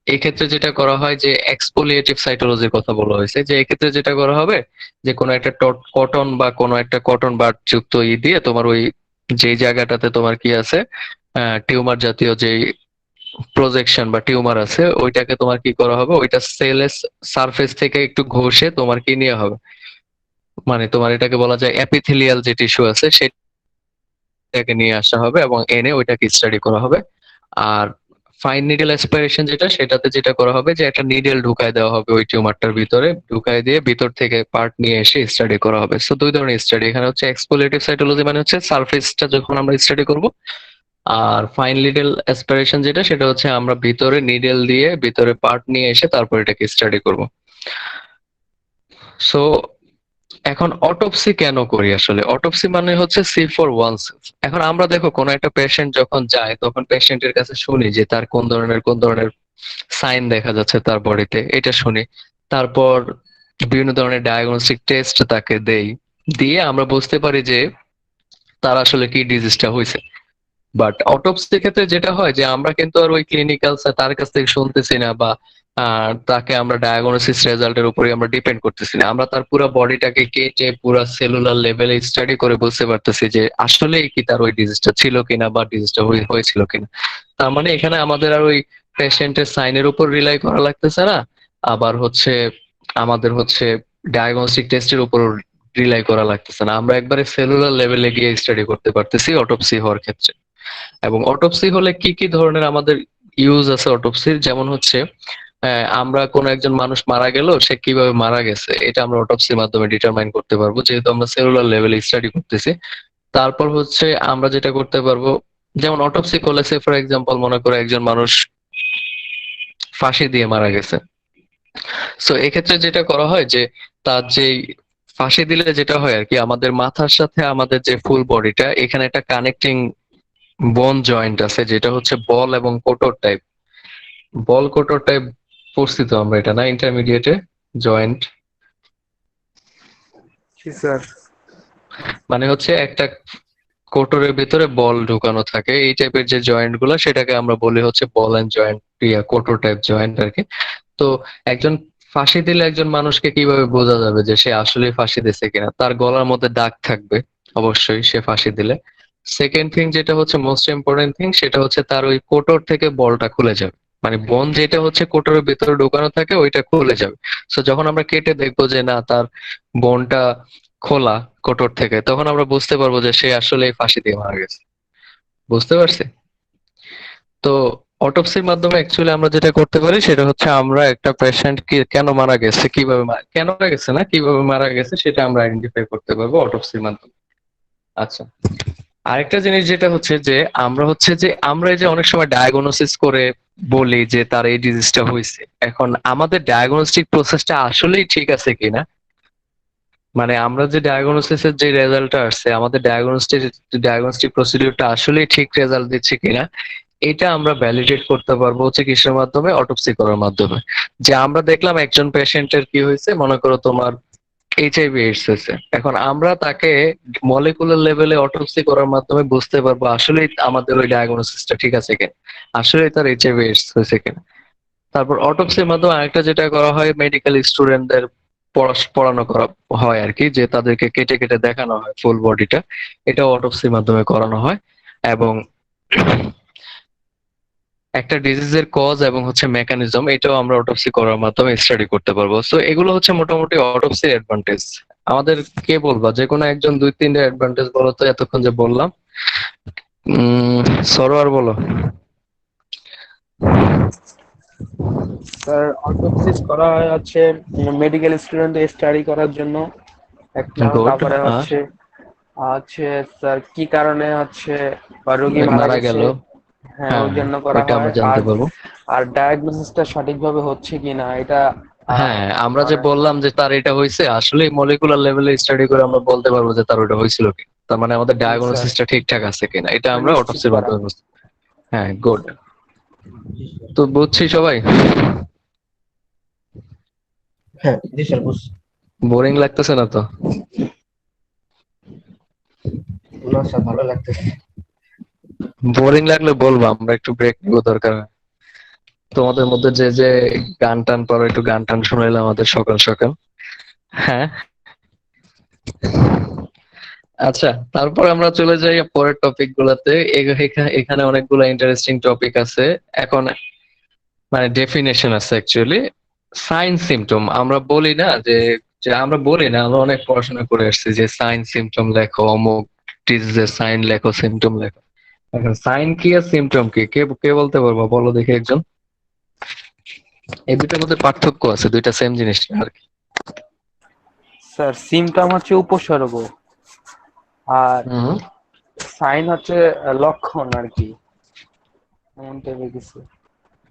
এই ক্ষেত্রে যেটা করা হয় যে এক্সফোলিয়েটিভ সাইটোলজির কথা বলা হয়েছে, যে এই ক্ষেত্রে যেটা করা হবে যে কোনো একটা কটন বা কোনো একটা কটন বাড যুক্ত দিয়ে তোমার ওই যে জায়গাটাতে তোমার কি আছে টিউমার জাতীয় যে প্রজেকশন বা টিউমার আছে, ওইটাকে তোমার কি করা হবে, ওইটা সেলের সারফেস থেকে একটু ঘষে তোমার কি নিয়ে হবে, মানে তোমার এটাকে বলা যায় এপিথেলিয়াল যে টিস্যু আছে সেটাকে নিয়ে আসা হবে এবং এনে ওইটাকে স্টাডি করা হবে। আর ফাইন নিডল অ্যাসপিরেশন যেটা, সেটাতে যেটা করা হবে যে একটা নিডল ঢুকায় দেওয়া হবে ওই টিউমারটার ভিতরে, ঢুকায় দিয়ে ভিতর থেকে পার্ট নিয়ে এসে স্টাডি করা হবে। সো দুই ধরনের স্টাডি এখানে হচ্ছে। এক্সপোলিয়েটিভ সাইটোলজি মানে হচ্ছে সারফেসটা যখন আমরা স্টাডি করব, আর ফাইন নিডল অ্যাসপিরেশন যেটা, সেটা হচ্ছে আমরা ভিতরে নিডল দিয়ে ভিতরে পার্ট নিয়ে এসে তারপর এটাকে স্টাডি করব। সো এখন অটোপসি কেন করি আসলে? অটোপসি মানে হচ্ছে সি ফর ওয়ান্স। এখন আমরা দেখো কোন একটা পেশেন্ট যখন যায় তখন পেশেন্টের কাছে শুনি যে তার কোন ধরনের সাইন দেখা যাচ্ছে তার বডিতে, এটা শুনি। তারপর বিভিন্ন ধরনের ডায়াগনস্টিক টেস্ট তাকে দেই, দিয়ে আমরা বুঝতে পারি যে তার আসলে কি ডিজিজটা হয়েছে। বাট অটোপসির ক্ষেত্রে যেটা হয় যে আমরা কিন্তু আর ওই ক্লিনিক্যাল তার কাছ থেকে শুনতেছি না, বা তাকে আমরা ডায়াগনোসিস রেজাল্টের উপরে আমরা ডিপেন্ড করতেছি না। আমরা তার পুরো বডিটাকে কেটে পুরো সেলুলার লেভেলে স্টাডি করে বুঝতে পারতেছি যে আসলে কি তার ওই ডিজিজটা ছিল কিনা বা ডিজিজটা হয়েছিল কিনা। তার মানে এখানে আমাদের আর ওই পেশেন্টের সাইনের উপর রিলাই করা লাগতেছে না, আবার হচ্ছে আমাদের হচ্ছে ডায়াগনস্টিক টেস্টের উপর রিলাই করা লাগতেছে না। আমরা একবারে সেলুলার লেভেলে গিয়ে স্টাডি করতে পারতেছি অটোপসি হওয়ার ক্ষেত্রে। এবং অটোপসি হলে কি কি ধরনের আমাদের ইউজ আছে অটোপসির, যেমন হচ্ছে আমরা কোন একজন মানুষ মারা গেল, সে কিভাবে মারা গেছে এটা আমরা অটোপসির মাধ্যমে ডিটারমাইন করতে পারবো, যেহেতু আমরা সেলুলার লেভেলে স্টাডি করতেছি। তারপর হচ্ছে আমরা যেটা করতে পারবো, যেমন অটোপসি করলে সে ফর এক্সাম্পল মনে করো একজন মানুষ ফাঁসি দিয়ে মারা গেছে। সো এক্ষেত্রে যেটা করা হয় যে তার যে ফাঁসি দিলে যেটা হয় আর কি, আমাদের মাথার সাথে আমাদের যে ফুল বডিটা, এখানে একটা কানেক্টিং বোন জয়েন্ট আছে যেটা হচ্ছে বল এবং কোটর টাইপ। বল কোটর টাইপ পড়ছি তো আমরা, এটা না ইন্টারমিডিয়েটে জয়েন্ট, জি স্যার। মানে হচ্ছে একটা কোটরের ভিতরে বল ঢুকানো থাকে, এই টাইপের যে জয়েন্ট গুলো সেটাকে আমরা বলি হচ্ছে বল এন্ড জয়েন্ট, কোটর টাইপ জয়েন্ট আর কি। তো একজন ফাঁসি দিলে একজন মানুষকে কিভাবে বোঝা যাবে যে সে আসলে ফাঁসি দিছে কিনা? তার গলার মধ্যে দাগ থাকবে অবশ্যই সে ফাঁসি দিলে। সেকেন্ড থিং যেটা হচ্ছে মোস্ট ইম্পর্টেন্ট থিং, সেটা হচ্ছে তার ওই কোটর থেকে বলটা খুলে যাবে, মানে বোন যেটা হচ্ছে কোটরের ভিতরে ঢোকানো থাকে ওইটা খুলে যাবে। সো যখন আমরা কেটে দেখবো যে না তার বোনটা খোলা কোটর থেকে, তখন আমরা বুঝতে পারবো যে সে আসলে ফাঁসি দিয়ে মারা গেছে। বুঝতে পারছি? তো অটোপসির মাধ্যমে অ্যাকচুয়ালি আমরা যেটা করতে পারি সেটা হচ্ছে আমরা একটা পেশেন্ট কি কেন মারা গেছে, কিভাবে কেন মারা গেছে না কিভাবে মারা গেছে সেটা আমরা আইডেন্টিফাই করতে পারবো অটোপসির মাধ্যমে। আচ্ছা, আরেকটা জিনিস যেটা হচ্ছে যে আমরা এই যে অনেক সময় ডায়াগনোসিস করে বলি যে তার এই ডিজিজটা হয়েছে, এখন আমাদের ডায়াগনস্টিক প্রসেসটা আসলেই ঠিক আছে কিনা, মানে আমরা যে ডায়াগনোসিসের যে রেজাল্টটা আসছে, আমাদের ডায়াগনস্টিক প্রসিডিউরটা আসলেই ঠিক রেজাল্ট দিচ্ছে কিনা, এটা আমরা ভ্যালিডেট করতে পারবো হচ্ছে কিসের মাধ্যমে? অটোপসি করার মাধ্যমে। যে আমরা দেখলাম একজন পেশেন্টের কি হয়েছে, মনে করো তোমার এইচআইভি এইডস হয়েছে, এখন আমরা তাকে মলিকুলার লেভেলে অটোপসি করার মাধ্যমে বুঝতে পারবো আসলে আমাদের ওই ডায়াগনোসিসটা ঠিক আছে কিনা, আসলে তার এইচআইভি এইডস হয়েছে কিনা। তারপর অটোপসির মাধ্যমে আরেকটা যেটা করা হয়, মেডিকেল স্টুডেন্টদের পড়ানো করা হয় আর কি, যে তাদেরকে কেটে কেটে দেখানো হয় ফুল বডিটা, এটাও অটোপসির মাধ্যমে করানো হয়। এবং একটা ডিজিজের কজ এবং হচ্ছে মেকানিজম, এটাও আমরা অটোপসি করার মাধ্যমে স্টাডি করতে পারবো। সো এগুলো হচ্ছে মোটামুটি অটোপসির অ্যাডভান্টেজ। আমাদের কে বলবা, যে কোনো একজন দুই তিনটা অ্যাডভান্টেজ বলো তো এতক্ষণ যে বললাম। সরোয়ার বলো। স্যার অটোপসিস করা হয় হচ্ছে মেডিকেল স্টুডেন্ট স্টাডি করার জন্য একটা, গুড। তারপরে হচ্ছে হচ্ছে স্যার কি কারণে হচ্ছে বা রোগী মারা মারা গেছে, গেল, হ্যাঁ হ্যাঁ ওই জন্য করা ওইটা হয়। আমরা জানতে পারবো। আর ডায়াগনোসিসটা সঠিকভাবে হচ্ছে কিনা এটা হ্যাঁ, আমরা যে মানে বললাম যে তার এটা হয়েছে, আসলে মলিকুলার লেভেলে স্টাডি করে আমরা বলতে পারবো যে তার ওটা হয়েছিল কি, তার মানে আমাদের জি স্যার, ডায়াগনোসিসটা ঠিকঠাক আছে কিনা, এটা আমরা নিশ্চিত অটোপসির করা। মাধ্যমে বুঝতে। হ্যাঁ, গুড। জি স্যার। তো বুঝছি সবাই? হ্যাঁ জি স্যার, বুঝছি। বোরিং লাগতেছে না তো? না স্যার, ভালো লাগতেছে। বোরিং লাগলে বলবো, আমরা একটু ব্রেক নিব দরকার হয়। তোমাদের মধ্যে যে যে গান টান পারো একটু গান টান শুনাইলে আমাদের সকাল সকাল। হ্যাঁ, আচ্ছা, তারপর আমরা চলে যাই পরের টপিক গুলাতে। এখানে অনেকগুলো ইন্টারেস্টিং টপিক আছে। এখন মানে ডেফিনেশন আছে অ্যাকচুয়ালি। সাইন সিম্পটম আমরা বলি না যে, আমরা বলি না, আমরা অনেক পড়াশোনা করে আসছি যে সাইন সিম্পটম লেখো, অমুক ডিজিজের সাইন লেখো, সিম্পটম লেখো। এখন সাইন কি আর সিম্পটম কি, কে কে বলতে পারবো বলো দেখি একজন। এই দুইটার মধ্যে পার্থক্য আছে, দুইটা সেম জিনিস না আর কি। স্যার সিমটম হচ্ছে উপসর্গ, আর হুম। সাইন হচ্ছে লক্ষণ আর কি, এমন টাইপের কিছু।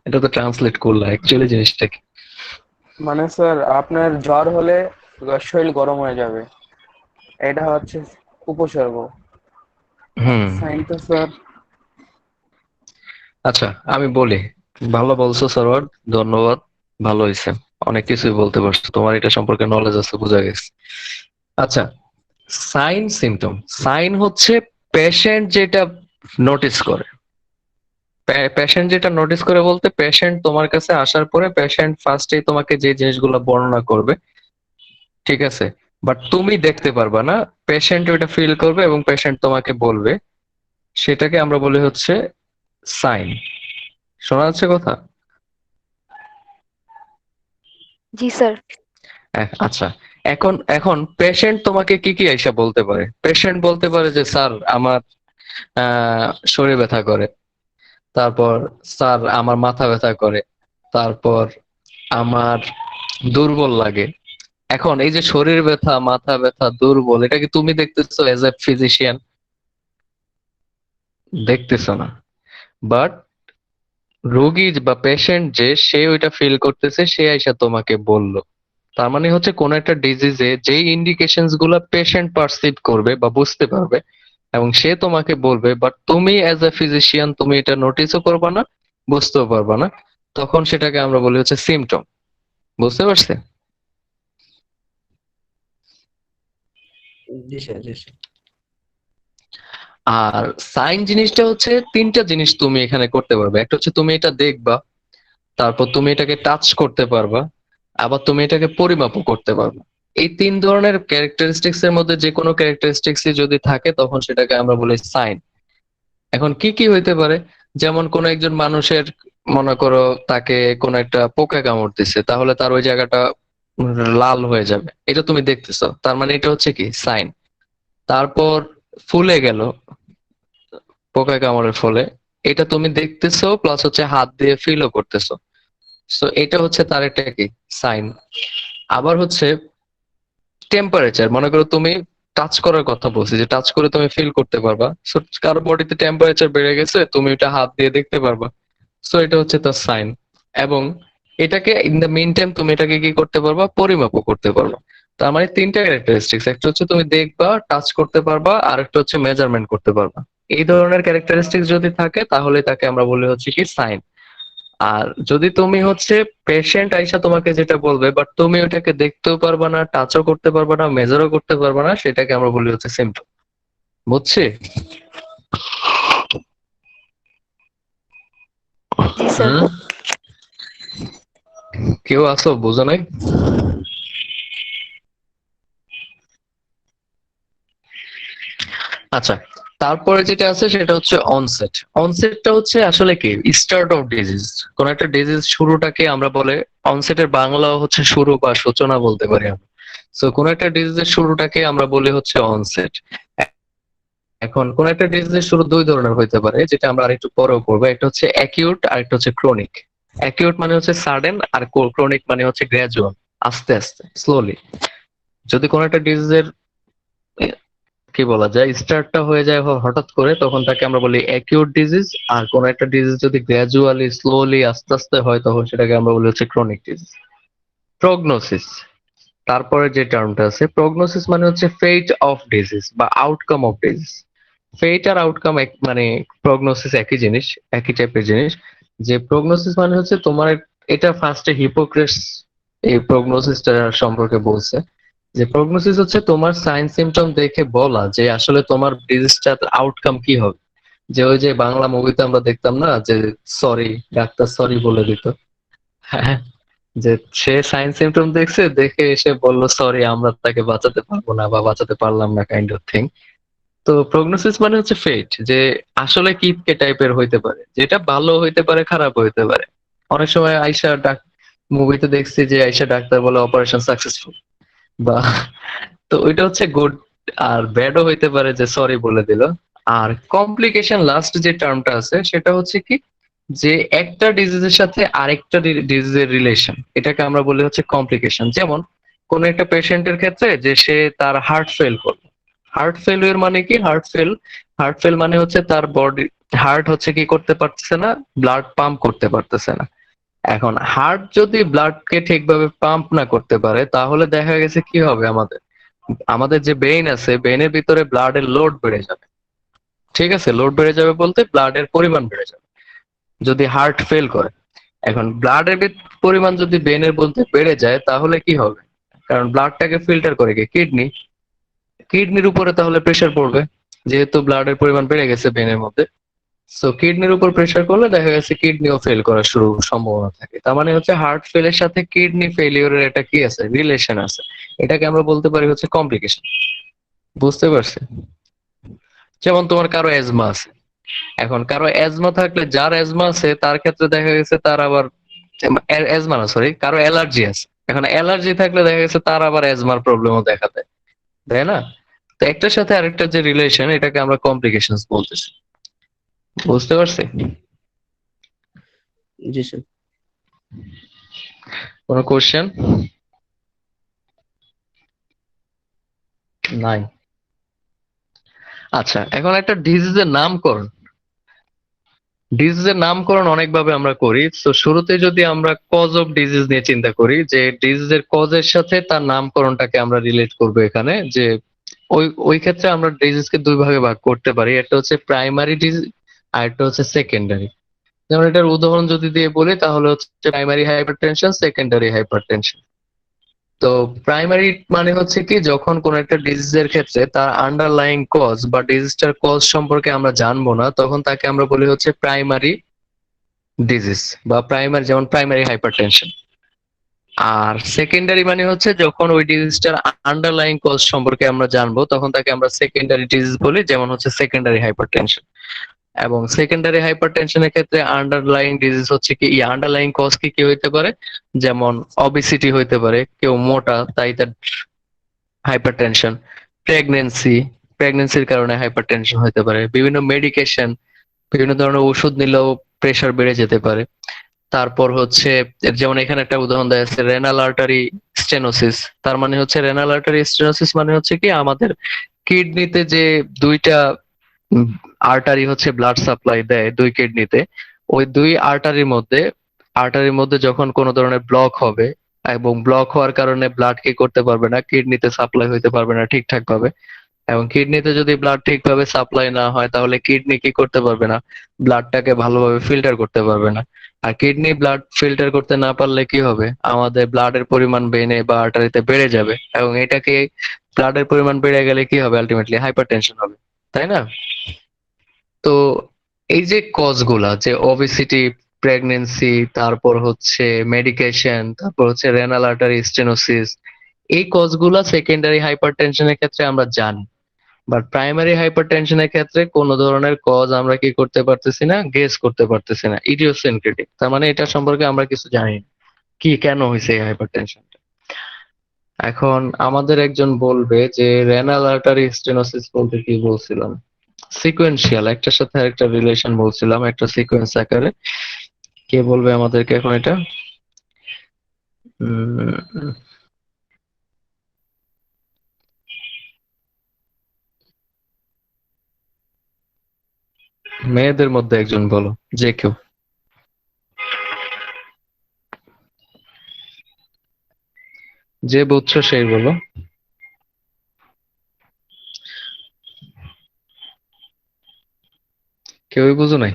এটা তো ট্রান্সলেট করলা, অ্যাকচুয়ালি জিনিসটা কি? মানে স্যার আপনার জ্বর হলে শরীর গরম হয়ে যাবে, এটা হচ্ছে উপসর্গ। আর হুম। সাইন তো স্যার, আচ্ছা, আমি বলি। ভালো বলছো সরোয়ার, ধন্যবাদ। ভালো হয়েছে, অনেক কিছুই বলতে পারছো, তোমার এটা সম্পর্কে নলেজ আছে, বোঝা গেছে। আচ্ছা, সাইন সিম্পটম। সাইন হচ্ছে পেশেন্ট যেটা নোটিস করে। পেশেন্ট যেটা নোটিস করে বলতে, পেশেন্ট তোমার কাছে আসার পরে পেশেন্ট ফার্স্টেই তোমাকে যে জিনিসগুলো বর্ণনা করবে, ঠিক আছে? বাট তুমি দেখতে পারবা না, পেশেন্ট ওটা ফিল করবে এবং পেশেন্ট তোমাকে বলবে। সেটাকে আমরা বলি হচ্ছে সাইন। শোনা যাচ্ছে কথা? জি স্যার। আচ্ছা, এখন এখন পেশেন্ট তোমাকে কি কি আইসা বলতে পারে? পেশেন্ট বলতে পারে যে স্যার আমার শরীর ব্যথা করে, তারপর স্যার আমার মাথা ব্যথা করে, তারপর আমার দুর্বল লাগে। এখন এই যে শরীর ব্যথা, মাথা ব্যথা, দুর্বল, এটা কি তুমি দেখতেছো এজ এ ফিজিশিয়ান? দেখতেছো না। বাট রোগী বা পেশেন্ট যে, সে ওইটা ফিল করতেছে, সে আইসা তোমাকে বললো। তার মানে হচ্ছে কোন একটা ডিজিজে যেই ইন্ডিকেশনস গুলা পেশেন্ট পারসিভ করবে বা বুঝতে পারবে, এবং সে তোমাকে বলবে, বাট তুমি অ্যাজ এ ফিজিশিয়ান তুমি এটা নোটিসও করবে না, বুঝতেও পারবে না। তখন সেটাকে আমরা বলি হচ্ছে সিমটম। বুঝতে পারছে? জি স্যার, জি স্যার। আর সাইন জিনিসটা হচ্ছে তিনটা জিনিস তুমি এখানে করতে পারবে। একটা হচ্ছে তুমি এটা দেখবা, তারপর তুমি এটাকে টাচ করতে পারবা, আবার তুমি এটাকে পরিমাপও করতে পারবা। এই তিন ধরনের ক্যারেক্টারিস্টিক্স এর মধ্যে যে কোনো ক্যারেক্টারিস্টিক্স যদি থাকে, তখন সেটাকে আমরা বলি সাইন। এখন কি কি হইতে পারে? যেমন কোন একজন মানুষের, মনে করো তাকে কোন একটা পোকা কামড় দিছে, তাহলে তার ওই জায়গাটা লাল হয়ে যাবে, এটা তুমি দেখতেছো, তার মানে এটা হচ্ছে কি সাইন। তারপর ফুলে গেল পোকা কামড়ের ফলে, এটা তুমি দেখতেছো, প্লাস হচ্ছে হাত দিয়ে ফিলও করতেছো। সো এটা হচ্ছে তার একটা কি সাইন। আবার হচ্ছে টেম্পারেচার, মনে করো তুমি টাচ করার কথা বলছি, যে টাচ করে তুমি ফিল করতে পারবা। সো কারো বডিতে টেম্পারেচার বেড়ে গেছে, তুমি এটা হাত দিয়ে দেখতে পারবা। সো এটা হচ্ছে তার সাইন। এবং এটাকে ইন দ্য মিন টাইম তুমি এটাকে কি করতে পারবা, পরিমাপও করতে পারবা। তার মানে তিনটা ক্যারেক্টারিস্টিক্স, একটা হচ্ছে তুমি দেখবা, টাচ করতে পারবা, আর একটা হচ্ছে মেজারমেন্ট করতে পারবা। এই ধরনের ক্যারেক্টারিস্টিক্স যদি থাকে, তাহলে তাকে আমরা বলি হচ্ছে কি সাইন। আর যদি তুমি হচ্ছে পেশেন্ট আইসা তোমাকে যেটা বলবে, বাট তুমি ওটাকে দেখতেও পারবা না, টাচও করতে পারবা না, মেজারও করতে পারবা না, সেটাকে আমরা বলি হচ্ছে সিম্পটম। বুঝছি? জি স্যার। হুম? কেউ আসো বুঝো নাই? আচ্ছা, তারপরে যেটা আছে সেটা হচ্ছে অনসেট। অনসেটটা হচ্ছে আসলে কি স্টার্ট অফ ডিজিজ। কোন একটা ডিজিজ শুরুটাকে আমরা বলে, অনসেটের বাংলা হচ্ছে শুরু বা সূচনা বলতে পারি আমরা। সো কোন একটা ডিজিজের শুরুটাকে আমরা বলি হচ্ছে অনসেট। এখন কোন একটা ডিজিজের শুরু দুই ধরনের হইতে পারে, যেটা আমরা আরেকটু পরেও পড়বো। একটা হচ্ছে অ্যাকিউট আর একটা হচ্ছে ক্রনিক। অ্যাকিউট মানে হচ্ছে সাডেন, আর ক্রনিক মানে হচ্ছে গ্র্যাজুয়াল, আস্তে আস্তে, স্লোলি। যদি কোন একটা ডিজিজের কি বলা যায়, স্টার্টটা হয়ে যায় হঠাৎ করে, তখন তাকে আমরা বলি অ্যাকিউট ডিজিজ। আর কোন একটা ডিজিজ যদি গ্র্যাজুয়ালি, স্লোলি, আস্তে আস্তে হয়, তখন সেটাকে আমরা বলি হচ্ছে ক্রনিক ডিজিজ। প্রগনোসিস, তারপরে যে টার্মটা আছে, প্রগনোসিস মানে হচ্ছে ফেট অফ ডিজিজ বা আউটকাম অফ ডিজিজ। ফেট আর আউটকাম মানে প্রগনোসিস একই জিনিস, একই টাইপের জিনিস। যে প্রগনোসিস মানে হচ্ছে তোমার, এটা ফার্স্টে হিপোক্রেটস এই প্রগনোসিসটা সম্পর্কে বলছে, যে প্রগনোসিস হচ্ছে তোমার সাইন সিমটম দেখে বলা যে আসলে তোমার ডিজিজটার আউটকাম কি হবে। যে ওই যে বাংলা মুভিতে আমরা দেখতাম না, যে সরি ডাক্তার সরি বলে দিত। হ্যাঁ, যে সে সাইন সিমটম দেখছে, দেখে এসে বলল সরি, আমরা তাকে বাঁচাতে পারবো না বা বাঁচাতে পারলাম না, কাইন্ড অফ থিং। তো প্রগনোসিস মানে হচ্ছে ফেট, যে আসলে কি টাইপের হইতে পারে, যেটা ভালো হইতে পারে খারাপ হইতে পারে। অনেক সময় মুভিতে দেখছি যে আইসা ডাক্তার বলে অপারেশন সাকসেসফুল, বা তো ওইটা হচ্ছে গুড। আর ব্যাডও হইতে পারে যে সরি বলে দিল। আর কমপ্লিকেশন লাস্ট যে টার্মটা আছে সেটা হচ্ছে কি, যে একটা ডিজিজের সাথে আরেকটা ডিজিজের রিলেশন, এটাকে আমরা বলি হচ্ছে কমপ্লিকেশন। যেমন কোন একটা পেশেন্টের ক্ষেত্রে যে সে তার হার্ট ফেল করলো। হার্ট ফেলিওর মানে কি, হার্ট ফেল মানে হচ্ছে তার বডি, হার্ট হচ্ছে কি করতে পারতেছে না, ব্লাড পাম্প করতে পারতেছে না। এখন হার্ট যদি ব্লাডকে ঠিকভাবে পাম্প না করতে পারে, তাহলে দেখা গেছে কি হবে, আমাদের আমাদের যে ব্রেইন আছে, ব্রেইনের ভিতরে ব্লাডের লোড বেড়ে যাবে। ঠিক আছে, লোড বেড়ে যাবে বলতে ব্লাডের পরিমাণ বেড়ে যাবে যদি হার্ট ফেল করে। এখন ব্লাডের পরিমাণ যদি ব্রেইনের মধ্যে বেড়ে যায় তাহলে কি হবে, কারণ ব্লাডটাকে ফিল্টার করে কি কিডনি, কিডনির উপরে তাহলে প্রেসার পড়বে, যেহেতু ব্লাডের পরিমাণ বেড়ে গেছে ব্রেইনের মধ্যে। সো কিডনির উপর প্রেসার করলে দেখা গেছে কিডনিও ফেল করার সম্ভাবনা থাকে। তার মানে হচ্ছে হার্ট ফেলের সাথে কিডনি ফেলিওরের একটা কি আছে, রিলেশন আছে। এটাকে আমরা বলতে পারি হচ্ছে কমপ্লিকেশন। বুঝতে পারছি? যেমন তোমার কারো অ্যাজমা আছে, এখন কারো অ্যাজমা থাকলে, যার অ্যাজমা আছে তার ক্ষেত্রে দেখা গেছে তার আবার অ্যাজমা না, সরি, কারো অ্যালার্জি আছে। এখন অ্যালার্জি থাকলে দেখা গেছে তার আবার অ্যাজমার প্রবলেমও দেখা দেয়, তাই না? তো একটার সাথে আরেকটার যে রিলেশন, এটাকে আমরা কমপ্লিকেশনস বলতেছি। বুঝতে পারছি? জি স্যার। কোনো কোশ্চেন? নাই। আচ্ছা, এখন একটা ডিজিজের নামকরণ অনেকভাবে আমরা করি। তো শুরুতে যদি আমরা কজ অফ ডিজিজ নিয়ে চিন্তা করি, যে ডিজিজের কজের সাথে তার নামকরণটাকে আমরা রিলেট করব এখানে, যে ওই ওই ক্ষেত্রে আমরা ডিজিজকে দুই ভাগে ভাগ করতে পারি, একটা হচ্ছে প্রাইমারি ডিজিজ আর একটা হচ্ছে সেকেন্ডারি। যেমন এটার উদাহরণ যদি দিয়ে বলি তাহলে হচ্ছে প্রাইমারি হাইপারটেনশন, সেকেন্ডারি হাইপারটেনশন। তো প্রাইমারি মানে হচ্ছে কি, যখন কোন একটা ডিজিজের ক্ষেত্রে তার আন্ডারলাইং কজ বা ডিজিজটার কজ সম্পর্কে আমরা জানবো না, তখন তাকে আমরা বলি হচ্ছে প্রাইমারি ডিজিজ বা প্রাইমারি, যেমন প্রাইমারি হাইপারটেনশন। আর সেকেন্ডারি মানে হচ্ছে যখন ওই ডিজিজটার আন্ডারলাইং কজ সম্পর্কে আমরা জানবো, তখন তাকে আমরা সেকেন্ডারি ডিজিজ বলি, যেমন হচ্ছে সেকেন্ডারি হাইপারটেনশন। এবং সেকেন্ডারি হাইপারটেনশনের ক্ষেত্রে আন্ডারলাইং ডিজিজ হচ্ছে কি, আন্ডারলাইং কজ কি কি হইতে পারে, যেমন অবিসিটি হইতে পারে, কেউ মোটা তাই তার হাইপারটেনশন, প্রেগনেন্সি, প্রেগনেন্সির কারণে হাইপারটেনশন হতে পারে, বিভিন্ন মেডিকেশন, বিভিন্ন ধরনের ওষুধ নিলেও প্রেশার বেড়ে যেতে পারে। তারপর হচ্ছে, যেমন এখানে একটা উদাহরণ দেওয়া আছে, রেনাল আর্টারি স্টেনোসিস। তার মানে হচ্ছে রেনাল আর্টারি স্টেনোসিস মানে হচ্ছে কি, আমাদের কিডনিতে যে দুইটা আর্টারি হচ্ছে ব্লাড সাপ্লাই দেয় দুই কিডনিতে, ওই দুই আর্টারির মধ্যে যখন কোনো ধরনের ব্লক হবে, এবং ব্লক হওয়ার কারণে ব্লাড কি করতে পারবে না, কিডনিতে সাপ্লাই হইতে পারবে না ঠিকঠাক ভাবে। এবং কিডনিতে যদি ব্লাড ঠিকভাবে সাপ্লাই না হয়, তাহলে কিডনি কি করতে পারবে না, ব্লাডটাকে ভালোভাবে ফিল্টার করতে পারবে না। আর কিডনি ব্লাড ফিল্টার করতে না পারলে কি হবে, আমাদের ব্লাডের পরিমাণ ভেনে বা আর্টারিতে বেড়ে যাবে, এবং এটাকে, ব্লাডের পরিমাণ বেড়ে গেলে কি হবে, আলটিমেটলি হাইপারটেনশন হবে, তাই না? তো এই যে কজ গুলা, যে ওবেসিটি, প্রেগনেন্সি, তারপর হচ্ছে মেডিকেশন, তারপর হচ্ছে রেনাল আর্টারি স্টেনোসিস, এই কজ গুলা সেকেন্ডারি হাইপারটেনশনের ক্ষেত্রে আমরা জানি। বাট প্রাইমারি হাইপারটেনশনের ক্ষেত্রে কোনো ধরনের কজ আমরা কি করতে পারতেছি না, গেস করতে পারতেছি না, ইডিওসিনক্রেটিক। তার মানে এটা সম্পর্কে আমরা কিছু জানি না, কি কেন হয়েছে এই হাইপারটেনশনটা। এখন আমাদের একজন বলবে যে রেনাল আর্টারি স্টেনোসিস বলতে কি বলছিলাম, সিকোয়েন্সিয়াল, একটার সাথে আরেকটা রিলেশন বলছিলাম, একটা সিকোয়েন্স আকারে। কে বলবে আমাদেরকে এখন এটা? উম, মেয়েদের মধ্যে একজন বলো, যে কেউ। যে বুঝছো সেই বলো। কেউই বুঝো নাই?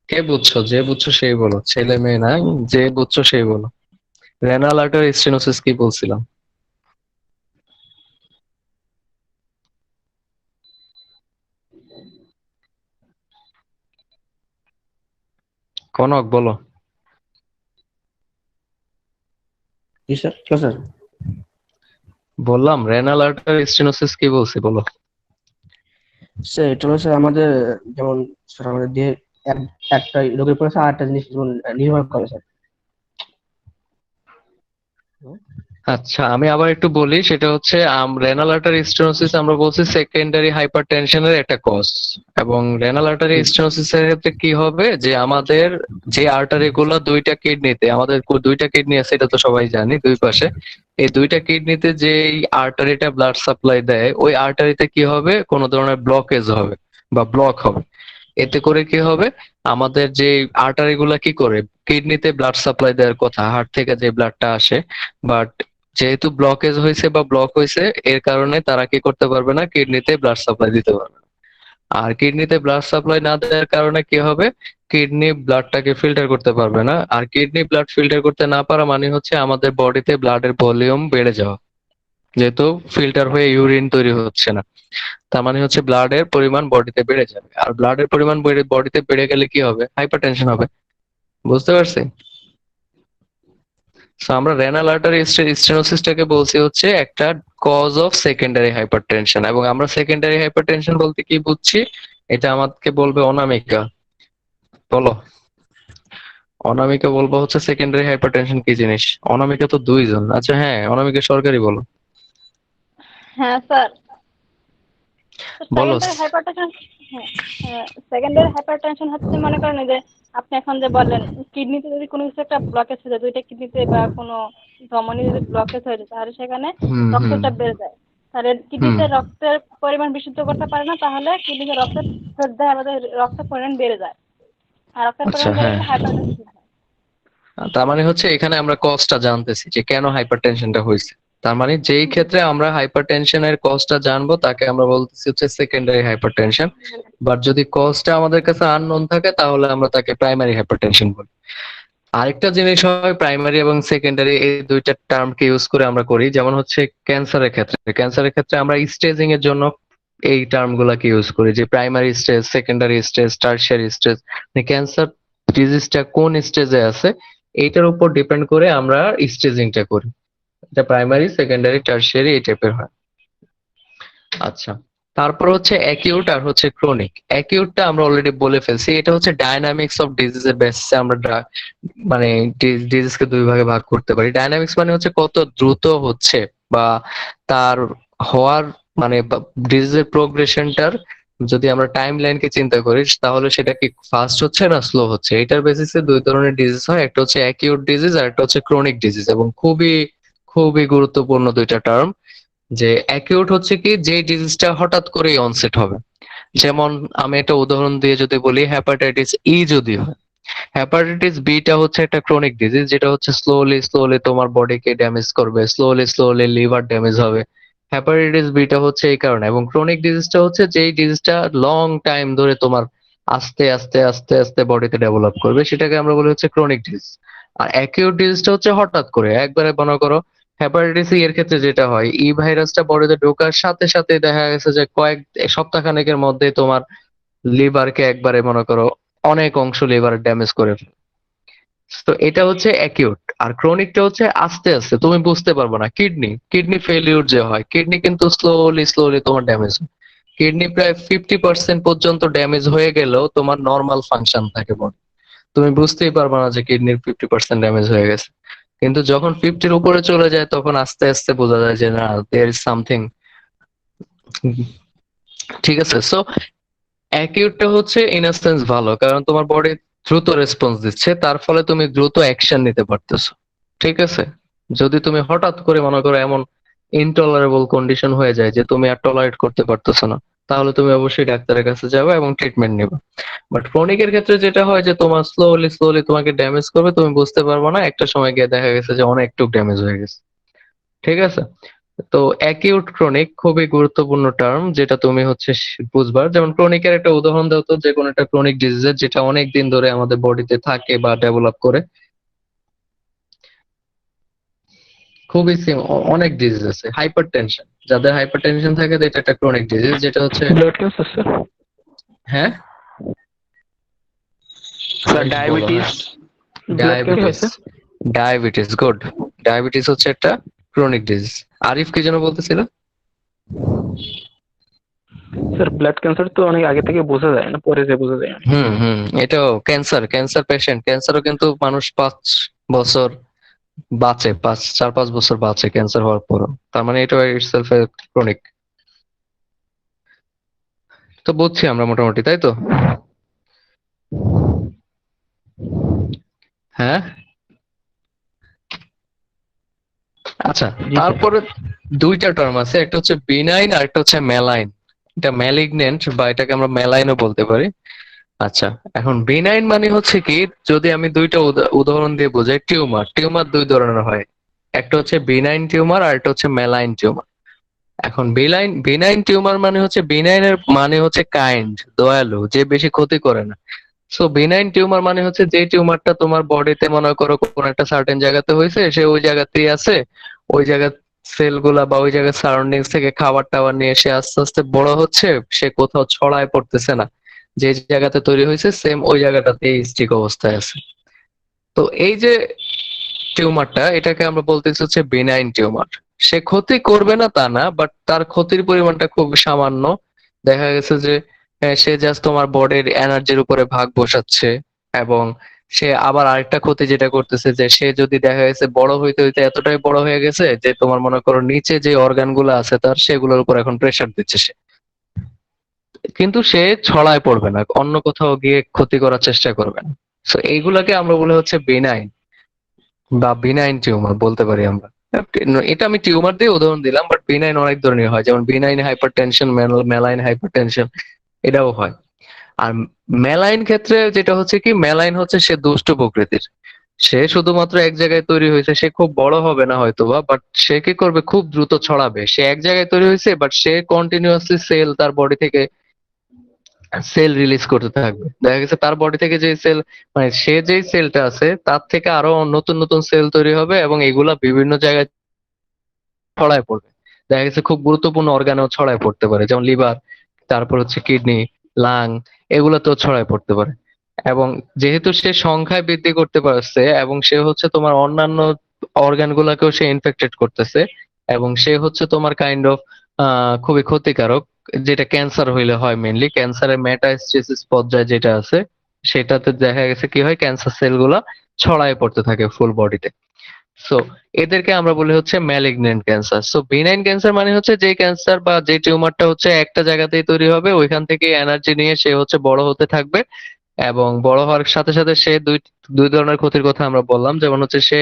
কে বুঝছো, যে বুঝছো সেই বলো, ছেলে মেয়ে না, যে বুঝছো সেই বলো। রেনাল আর্টারি স্টেনোসিস কি বলছিলাম? কনক বলো। জি স্যার, স্যার বললাম রেনাল আর্টারি স্টেনোসিস কি বলছি বলো। স্যার এটা হলো স্যার আমাদের, যেমন স্যার আমাদের দেহের একটা রোগের পরে স্যার আরেকটা জিনিস যেমন নির্ভর করে স্যার। আচ্ছা আমি আবার একটু বলি, সেটা হচ্ছে রেনাল আর্টারি স্টেনোসিস আমরা বলছি সেকেন্ডারি হাইপারটেনশনের একটা কজ। এবং রেনাল আর্টারি স্টেনোসিস এর ক্ষেত্রে কি হবে যে আমাদের যে আর্টারি গুলো দুইটা কিডনিতে, আমাদের দুইটা কিডনি আছে এটা তো সবাই জানি দুই পাশে, এই দুইটা কিডনিতে যে আর্টারিটা ব্লাড সাপ্লাই দেয় ওই আর্টারিতে কি হবে, কোনো ধরনের ব্লকেজ হবে বা ব্লক হবে। এতে করে কি হবে, আমাদের যে আর্টারি গুলা কি করে কিডনিতে ব্লাড সাপ্লাই দেওয়ার কথা, হার্ট থেকে যে ব্লাডটা আসে, বাট যেহেতু ব্লকেজ হয়েছে বা ব্লক হয়েছে এর কারণে তারা কি করতে পারবে না, কিডনিতে ব্লাড সাপ্লাই দিতে পারবে না। আর কিডনিতে ব্লাড সাপ্লাই না দেওয়ার কারণে কি হবে, কিডনি ব্লাডটাকে ফিল্টার করতে পারবে না। আর কিডনি ব্লাড ফিল্টার করতে না পারা মানে হচ্ছে আমাদের বডিতে ব্লাডের ভলিউম বেড়ে যাওয়া, যেহেতু ফিল্টার হয়ে ইউরিন তৈরি হচ্ছে না। তার মানে হচ্ছে ব্লাডের পরিমাণ বডিতে বেড়ে যাবে, আর ব্লাডের পরিমাণ বডিতে বেড়ে গেলে কি হবে, হাইপারটেনশন হবে। বুঝতে পারছি? So, আমরা রেনাল আর্টারি স্টেনোসিসটাকে বলছি হচ্ছে একটা কজ অফ সেকেন্ডারি হাইপারটেনশন। এবং আমরা সেকেন্ডারি হাইপারটেনশন বলতে কি বুঝছি, এটা আমাকে বলবে অনামিকা। বলো অনামিকা, বলবো হচ্ছে সেকেন্ডারি হাইপারটেনশন কি জিনিস। অনামিকা তো দুইজন। আচ্ছা হ্যাঁ, অনামিকা সরকারি বলো। হ্যাঁ স্যার, বলো। সেকেন্ডারি হাইপারটেনশন, হ্যাঁ সেকেন্ডারি হাইপারটেনশন হচ্ছে মনে করেন এই যে আপনি এখন যে বললেন কিডনিতে যদি কোনো কিছু একটা ব্লকেজ হয়ে যায়, দুইটা কিডনিতে বা কোনো ধমনী যদি ব্লকেজ হয়ে যায় তাহলে সেখানে হুম হুম। রক্তচাপ বেড়ে যায়। তাহলে কিডনিতে রক্তের পরিমাণ বিশুদ্ধ করতে পারে না, তাহলে কিডনিতে রক্তের ফেরত দেয়, আমাদের রক্তের পরিমাণ বেড়ে যায়। আর রক্তের আচ্ছা পরিমাণ বেড়ে হ্যাঁ, গেলে হাইপারটেনশন হয়। তার মানে হচ্ছে এখানে আমরা কজটা জানতেছি যে কেন হাইপারটেনশনটা হয়েছে। তার মানে যেই ক্ষেত্রে আমরা হাইপারটেনশনের কজটা জানবো তাকে আমরা বলতেছি হচ্ছে সেকেন্ডারি হাইপারটেনশন। বাট যদি কজটা আমাদের কাছে আননোন থাকে তাহলে আমরা তাকে প্রাইমারি হাইপারটেনশন বলি। আরেকটা জিনিস হয়, প্রাইমারি এবং সেকেন্ডারি এই দুইটা টার্মকে ইউজ করে আমরা করি, যেমন হচ্ছে ক্যান্সারের ক্ষেত্রে আমরা স্টেজিং এর জন্য এই টার্ম গুলাকে ইউজ করি, যে primary stage, secondary stage, tertiary stage. Cancer ডিজিজটা কোন স্টেজে আছে এইটার উপর ডিপেন্ড করে আমরা স্টেজিংটা করি। এটা প্রাইমারি, সেকেন্ডারি, টার্সিয়ারি এই টাইপের হয়। আচ্ছা, তারপর হচ্ছে অ্যাকিউট আর হচ্ছে ক্রনিক। অ্যাকিউটটা আমরা অলরেডি বলে ফেলছি, এটা হচ্ছে ডায়নামিক্স অফ ডিজিজের বেসিসে আমরা মানে ডিজিজকে দুই ভাগে ভাগ করতে পারি। ডায়নামিক্স মানে হচ্ছে কত দ্রুত হচ্ছে বা তার হওয়ার মানে ডিজিজের প্রোগ্রেশনটার, যদি আমরা টাইম লাইনকে চিন্তা করি তাহলে সেটা কি ফাস্ট হচ্ছে না স্লো হচ্ছে। এটার বেসিসে দুই ধরনের ডিজিজ হয়, একটা হচ্ছে অ্যাকিউট ডিজিজ আর একটা হচ্ছে ক্রনিক ডিজিজ। এবং খুবই খুবই গুরুত্বপূর্ণ দুইটা টার্ম। যে অ্যাকিউট হচ্ছে কি, যে ডিজিজটা হঠাৎ করেই অনসেট হবে। যেমন আমি একটা উদাহরণ দিয়ে যদি বলি, হ্যাপাটাইটিস ই যদি হয়, হ্যাপাটাইটিস বিটা হচ্ছে একটা ক্রনিক ডিজিজ, যেটা হচ্ছে স্লোলি স্লোলি তোমার বডিকে ড্যামেজ করবে, স্লোলি স্লোলি লিভার ড্যামেজ হবে। হ্যাপাটাইটিস বিটা হচ্ছে এই কারণে। এবং ক্রনিক ডিজিজটা হচ্ছে যেই ডিজিজটা লং টাইম ধরে তোমার আস্তে আস্তে আস্তে আস্তে বডিতে ডেভেলপ করবে, সেটাকে আমরা বলি হচ্ছে ক্রনিক ডিজিজ। আর অ্যাকিউট ডিজিজটা হচ্ছে হঠাৎ করে একবারে, মনে করো হ্যাপাটাইটিস ই এর ক্ষেত্রে যেটা হয়, ই ভাইরাসটা বডিতে ঢোকার সাথে সাথে দেখা গেছে যে কয়েক সপ্তাহখানেকের মধ্যে তোমার লিভারকে একবারে মনে করো অনেক অংশ লিভার ড্যামেজ করে ফেলে। তো এটা হচ্ছে অ্যাকিউট। আর ক্রনিকটা হচ্ছে আস্তে আস্তে, তুমি বুঝতে পারবে না। কিডনি ফেলিউর যে হয়, কিডনি কিন্তু স্লোলি স্লোলি তোমার ড্যামেজ হয়। কিডনি প্রায় 50% পর্যন্ত ড্যামেজ হয়ে গেলেও তোমার নর্মাল ফাংশন থাকে বডি, তুমি বুঝতেই পারবে না যে কিডনির 50% ড্যামেজ হয়ে গেছে। কিন্তু যখন 50-র উপরে চলে যায় তখন আস্তে আস্তে বোঝা যায় যে না, দেয়ার ইজ সামথিং। ঠিক আছে, সো অ্যাকিউটটা হচ্ছে ইন আ সেন্স ভালো, কারণ তোমার বডি দ্রুত রেসপন্স দিচ্ছে, তার ফলে তুমি দ্রুত অ্যাকশন নিতে পারতেছো। ঠিক আছে, যদি তুমি হঠাৎ করে মনে করো এমন ইনটলারেবল কন্ডিশন হয়ে যায় যে তুমি আর টলারেট করতে পারতেছো না, তাহলে তুমি অবশ্যই ডাক্তারের কাছে যাবে এবং ট্রিটমেন্ট নিবে। বাট ক্রনিকের ক্ষেত্রে যেটা হয় যে তোমার স্লোলি স্লোলি তোমাকে ড্যামেজ করবে, তুমি বুঝতে পারবে না, একটা সময় গিয়ে দেখা গেছে যে অনেকটুক ড্যামেজ হয়ে গেছে। ঠিক আছে, তো অ্যাকিউট ক্রনিক খুবই গুরুত্বপূর্ণ টার্ম, যেটা তুমি হচ্ছে বুঝবার। যেমন ক্রনিকের একটা উদাহরণ দাও তো, যে কোনো একটা ক্রনিক ডিজিজের যেটা অনেক দিন ধরে আমাদের বডিতে থাকে বা ডেভেলপ করে। খুবই অনেক ডিজিজ আছে। হাইপারটেনশন, যাদের হাইপারটেনশন থাকে এটা একটা ক্রনিক ডিজিজ, যেটা হচ্ছে ব্লাড ক্যান্সার স্যার, হ্যাঁ sir diabetes, blood cancer diabetes. Diabetes, good. Diabetes হচ্ছে একটা ক্রনিক ডিজিজ। আরিফ কি যেন বলতেছিল? স্যার ব্লাড ক্যান্সার তো অনেক আগে থেকে বোঝা যায় না, পরে যে বোঝা যায়। এটাও ক্যান্সার পেশেন্ট, ক্যান্সারও কিন্তু মানুষ 5 বছর বাঁচে, 4-5 বছর বাঁচে ক্যান্সার হওয়ার পরও। তার মানে এটা ইটসেলফ ক্রনিক। তো বুঝছি আমরা মোটামুটি, তাই তো? হ্যাঁ, আচ্ছা। জি স্যার। তারপরে দুইটা টার্ম আছে, একটা হচ্ছে বিনাইন আর একটা হচ্ছে ম্যালাইন। এটা ম্যালিগনেন্ট বা এটাকে আমরা ম্যালাইনও বলতে পারি। আচ্ছা, এখন বিনাইন মানে হচ্ছে কি, যদি আমি দুইটা উদাহরণ দিয়ে বোঝাই, টিউমার দুই ধরনের হয়, একটা হচ্ছে বিনাইন টিউমার আর একটা হচ্ছে ম্যালাইন টিউমার। এখন বিনাইন টিউমার মানে হচ্ছে, বিনাইনের মানে হচ্ছে কাইন্ড, দয়ালু, যে বেশি ক্ষতি করে না। সো বিনাইন টিউমার মানে হচ্ছে যে টিউমারটা তোমার বডিতে মনে করো কোন একটা সার্টেন জায়গাতে হয়েছে, সে ওই জায়গাতেই আছে, ওই জায়গার সেল গুলা বা ওই জায়গার সারাউন্ডিংস থেকে খাবার টাবার নিয়ে সে আস্তে আস্তে বড় হচ্ছে, সে কোথাও ছড়ায় পড়তেছে না, যে জায়গাতে তৈরি হয়েছে সেম ওই জায়গাটাতেই স্টিক অবস্থায় আছে। তো এই যে টিউমারটা, এটাকে আমরা বলতেছি হচ্ছে বেনাইন টিউমার। সে ক্ষতি করবে না তা না, বাট তার ক্ষতির পরিমাণটা খুব সামান্য। দেখা গেছে যে সে জাস্ট তোমার বডির এনার্জির উপরে ভাগ বসাচ্ছে, এবং সে আবার আরেকটা ক্ষতি যেটা করতেছে, যে সে যদি দেখা গেছে বড় হইতে হইতে এতটাই বড় হয়ে গেছে যে তোমার মনে করো নিচে যে অর্গান গুলো আছে তার, সেগুলোর উপর এখন প্রেসার দিচ্ছে সে, কিন্তু সে ছড়ায় পড়বে না, অন্য কোথাও গিয়ে ক্ষতি করার চেষ্টা করবে না। তো এইগুলাকে আমরা বলে হচ্ছে বেনাইন বা বিনাইন টিউমার বলতে পারি আমরা। এটা আমি টিউমার দিয়ে উদাহরণ দিলাম, বাট বিনাইন অনেক ধরনের হয়, যেমন বিনাইন হাইপারটেনশন, মেলাইন হাইপারটেনশন, এটাও হয়। আর মেলাইন ক্ষেত্রে যেটা হচ্ছে কি, মেলাইন হচ্ছে সে দুষ্ট প্রকৃতির, সে শুধুমাত্র এক জায়গায় তৈরি হয়েছে, সে খুব বড় হবে না হয়তোবা, বাট সে কি করবে, খুব দ্রুত ছড়াবে। সে এক জায়গায় তৈরি হয়েছে, বাট সে কন্টিনিউয়াসলি সেল তার বডি থেকে সেল রিলিজ করতে থাকবে। দেখা গেছে তার বডি থেকে যে সেল, মানে সে যেই সেলটা আছে তার থেকে আরো নতুন নতুন সেল তৈরি হবে, এবং এগুলা বিভিন্ন জায়গায় ছড়ায় পড়বে। দেখা গেছে খুব গুরুত্বপূর্ণ অর্গানেও ছড়ায় পড়তে পারে, যেমন লিভার, তারপর হচ্ছে কিডনি, লাং, এগুলোতেও ছড়ায় পড়তে পারে। এবং যেহেতু সে সংখ্যায় বৃদ্ধি করতে পারছে, এবং সে হচ্ছে তোমার অন্যান্য অর্গান গুলাকেও সে ইনফেক্টেড করতেছে, এবং সে হচ্ছে তোমার কাইন্ড অফ খুবই ক্ষতিকারক, যেটা ক্যান্সার হইলে হয়। মেইনলি ক্যান্সারের মেটাস্টেসিস পর্যায়ে যেটা আছে, সেটাতে দেখা গেছে কি হয়, ক্যান্সার সেল গুলা ছড়ায় পড়তে থাকে ফুল বডিতে। সো এদেরকে আমরা বলি হচ্ছে malignant cancer. So benign cancer মানে হচ্ছে যে ক্যান্সার বা যে টিউমারটা হচ্ছে একটা জায়গাতেই তৈরি হবে, ওইখান থেকে এনার্জি নিয়ে সে হচ্ছে বড় হতে থাকবে, এবং বড় হওয়ার সাথে সাথে সে দুই দুই ধরনের ক্ষতির কথা আমরা বললাম, যেমন হচ্ছে সে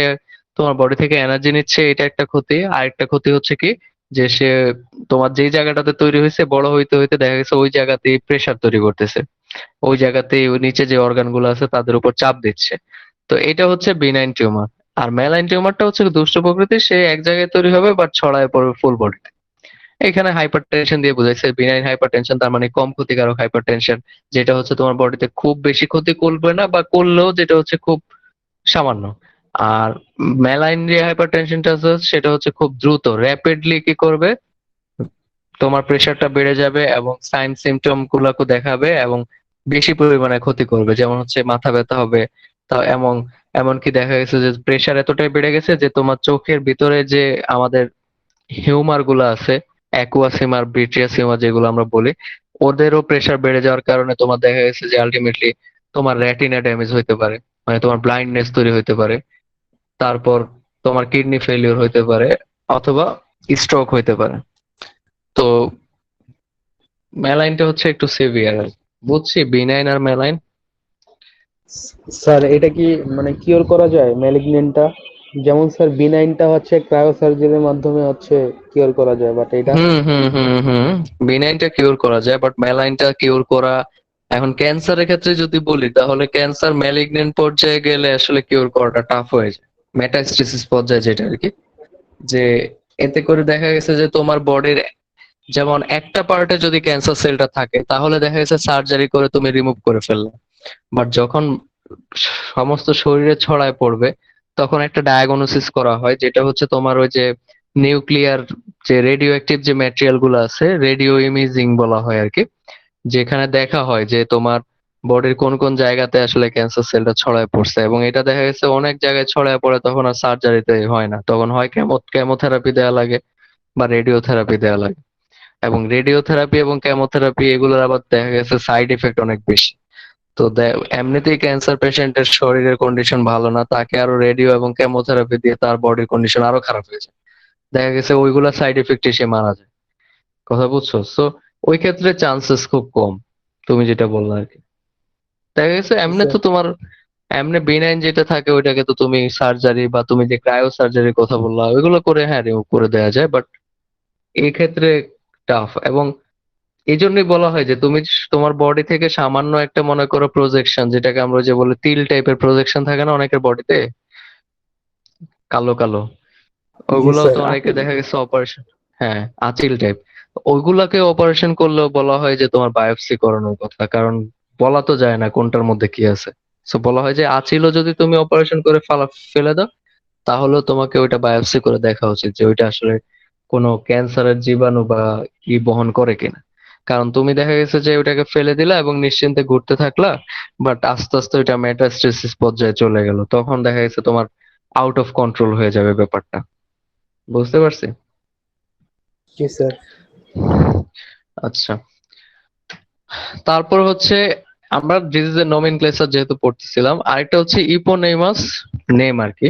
তোমার বডি থেকে এনার্জি নিচ্ছে, এটা একটা ক্ষতি। আরেকটা ক্ষতি হচ্ছে কি, যে সে তোমার যেই জায়গাটাতে তৈরি হয়েছে বড় হইতে হইতে দেখা গেছে ওই জায়গাতেই প্রেসার তৈরি করতেছে, ওই জায়গাতেই ওই নিচে যে অর্গান গুলো আছে তাদের উপর চাপ দিচ্ছে। তো এটা হচ্ছে বিনাইন টিউমার। আর ম্যালাইন টিউমারটা হচ্ছে দুষ্ট প্রকৃতির, সে এক জায়গায় তৈরি হবে বাট ছড়ায় পড়বে ফুল বডিতে। এখানে হাইপার টেনশন দিয়ে বোঝাইছে বিনাইন হাইপার টেনশন, তার মানে কম ক্ষতিকারক হাইপার টেনশন, যেটা হচ্ছে তোমার বডিতে খুব বেশি ক্ষতি করবে না, বা করলেও যেটা হচ্ছে খুব সামান্য। আর ম্যালাইন যে হাইপার টেনশনটা আছে সেটা হচ্ছে খুব দ্রুত, র্যাপিডলি কি করবে, তোমার প্রেশারটা বেড়ে যাবে এবং সাইন সিমটম গুলাকে দেখাবে, এবং বেশি পরিমাণে ক্ষতি করবে, যেমন হচ্ছে মাথা ব্যথা হবে। তা এমনকি দেখা গেছে যে প্রেশার এতটাই বেড়ে গেছে যে তোমার চোখের ভিতরে যে আমাদের হিউমার গুলো আছে, অ্যাকুয়াস হিউমার, ভিট্রিয়াস হিউমার যেগুলো আমরা বলি, ওদেরও প্রেশার বেড়ে যাওয়ার কারণে তোমার দেখা গেছে যে আলটিমেটলি তোমার রেটিনা ড্যামেজ হইতে পারে, মানে তোমার ব্লাইন্ডনেস তৈরি হইতে পারে। তারপর তোমার কিডনি ফেলিওর হইতে পারে, অথবা স্ট্রোক হইতে পারে। তো মেলাইনটা হচ্ছে একটু সিভিয়ার। বুঝছি বিনাইন আর মেলাইন। স্যার এটা কি মানে কিওর করা যায় ম্যালিগনেন্টটা? যেমন স্যার বিনাইনটা হচ্ছে ক্রায়োসার্জারির মাধ্যমে হচ্ছে কিওর করা যায়, বাট এটা হুম, বিনাইনটা কিউর করা যায়, বাট মেলাইনটা কিউর করা, এখন ক্যান্সারের ক্ষেত্রে যদি বলি, তাহলে ক্যান্সার ম্যালিগনেন্ট পর্যায়ে গেলে আসলে কিউর করাটা টাফ হয়ে যায়, মেটাস্টেসিস পর্যায়ে যেটা আর কি। যে এতে করে দেখা গেছে যে তোমার বডির যেমন একটা পার্টে যদি ক্যান্সার সেলটা থাকে, তাহলে দেখা গেছে সার্জারি করে তুমি রিমুভ করে ফেললে, বাট যখন সমস্ত শরীরে ছড়ায় পড়বে, তখন একটা ডায়াগনোসিস করা হয়, যেটা হচ্ছে তোমার ওই যে নিউক্লিয়ার যে রেডিও অ্যাক্টিভ যে ম্যাটেরিয়াল গুলো আছে, রেডিও ইমেজিং বলা হয় আর কি, যেখানে দেখা হয় যে তোমার বডির কোন কোন জায়গাতে আসলে ক্যান্সার সেলটা ছড়ায় পড়ছে, এবং এটা দেখা গেছে অনেক জায়গায় ছড়ায় পড়ে, তখন আর সার্জারিতে হয় না, তখন হয় কেমোথেরাপি দেওয়া লাগে বা রেডিওথেরাপি দেওয়া লাগে। এবং রেডিওথেরাপি এবং কেমোথেরাপি এগুলোর আবার দেখা গেছে সাইড এফেক্ট অনেক বেশি। তো এমনিতেই ক্যান্সার পেশেন্টের শরীরের কন্ডিশন ভালো না, তাকে আরো রেডিও এবং কেমোথেরাপি দিয়ে তার বডির কন্ডিশন আরো খারাপ হয়ে যায়, দেখা গেছে ওইগুলা সাইড এফেক্টে সে মারা যায়। কথা বুঝছো? সো ওই ক্ষেত্রে চান্সেস খুব কম, তুমি যেটা বললে আর কি। দেখা গেছে এমনি তো তোমার এমনি বেনাইন যেটা থাকে ওইটাকে তো তুমি সার্জারি বা তুমি যে ক্রায়ো সার্জারির কথা বললা ওইগুলো করে হ্যাঁ রিমুভ করে দেওয়া যায়, বাট এই ক্ষেত্রে টাফ। এবং এই জন্যই বলা হয় যে তুমি তোমার বডি থেকে সামান্য একটা মনে করো প্রজেকশন, যেটাকে আমরা যে বলি তিল টাইপের প্রজেকশন থাকে না অনেকের বডিতে, কালো কালো, জি ওগুলোও স্যার, তো অনেকে দেখা গেছে অপারেশন, হ্যাঁ আঁচিল টাইপ, ওইগুলাকে অপারেশন করলেও বলা হয় যে তোমার বায়োপসি করানোর কথা, কারণ বলা তো যায় না কোনটার মধ্যে কি আছে। সো বলা হয় যে আঁচিলও যদি তুমি অপারেশন করে ফেলে দাও, তাহলেও তোমাকে ওইটা বায়োপসি করে দেখা উচিত যে ওইটা আসলে কোনো ক্যান্সারের জীবাণু বা ই বহন করে কিনা। কারণ তুমি দেখা গেছে যে ওইটাকে ফেলে দিলা এবং নিশ্চিন্তে ঘুরতে থাকলা, বাট আস্তে আস্তে ওইটা মেটাস্টেসিস পর্যায়ে চলে গেল, তখন দেখা গেছে তোমার আউট অফ কন্ট্রোল হয়ে যাবে ব্যাপারটা। বুঝতে পারছি? জি স্যার। আচ্ছা, তারপর হচ্ছে আমরা ডিজিজের নমেনক্লেচার যেহেতু পড়তেছিলাম, আরেকটা হচ্ছে ইপোনেমাস নেম আর কি।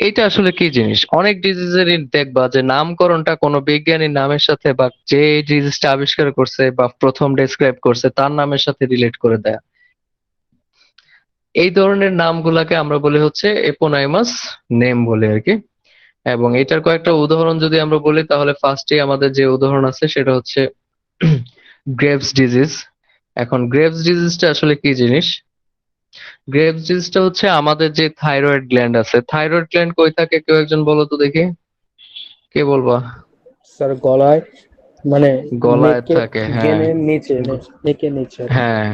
এটা আসলে কি জিনিস? অনেক ডিজিজেরই দেখবা যে নামকরণটা কোনো বিজ্ঞানীর নামের সাথে বা যে ডিজিজটা আবিষ্কার করছে বা প্রথম ডেসক্রাইব করছে তার নামের সাথে রিলেট করে দেয়া। এই ধরনের নামগুলাকে আমরা বলি হচ্ছে এপোনাইমাস নেম বলি আর কি। এবং এটার কয়েকটা উদাহরণ যদি আমরা বলি, তাহলে ফার্স্টে আমাদের যে উদাহরণ আছে সেটা হচ্ছে গ্রেভস ডিজিজ। এখন গ্রেভস ডিজিজটা আসলে কি জিনিস? গ্রেভস ডিজিজটা হচ্ছে আমাদের যে থাইরয়েড গ্ল্যান্ড আছে, থাইরয়েড গ্ল্যান্ড কই থাকে কেউ একজন বলো তো দেখি, কে বলবা? স্যার গলায়, মানে গলায় নেকে, থাকে, হ্যাঁ। গেনের নিচে, নেকের নিচে আর কি। হ্যাঁ,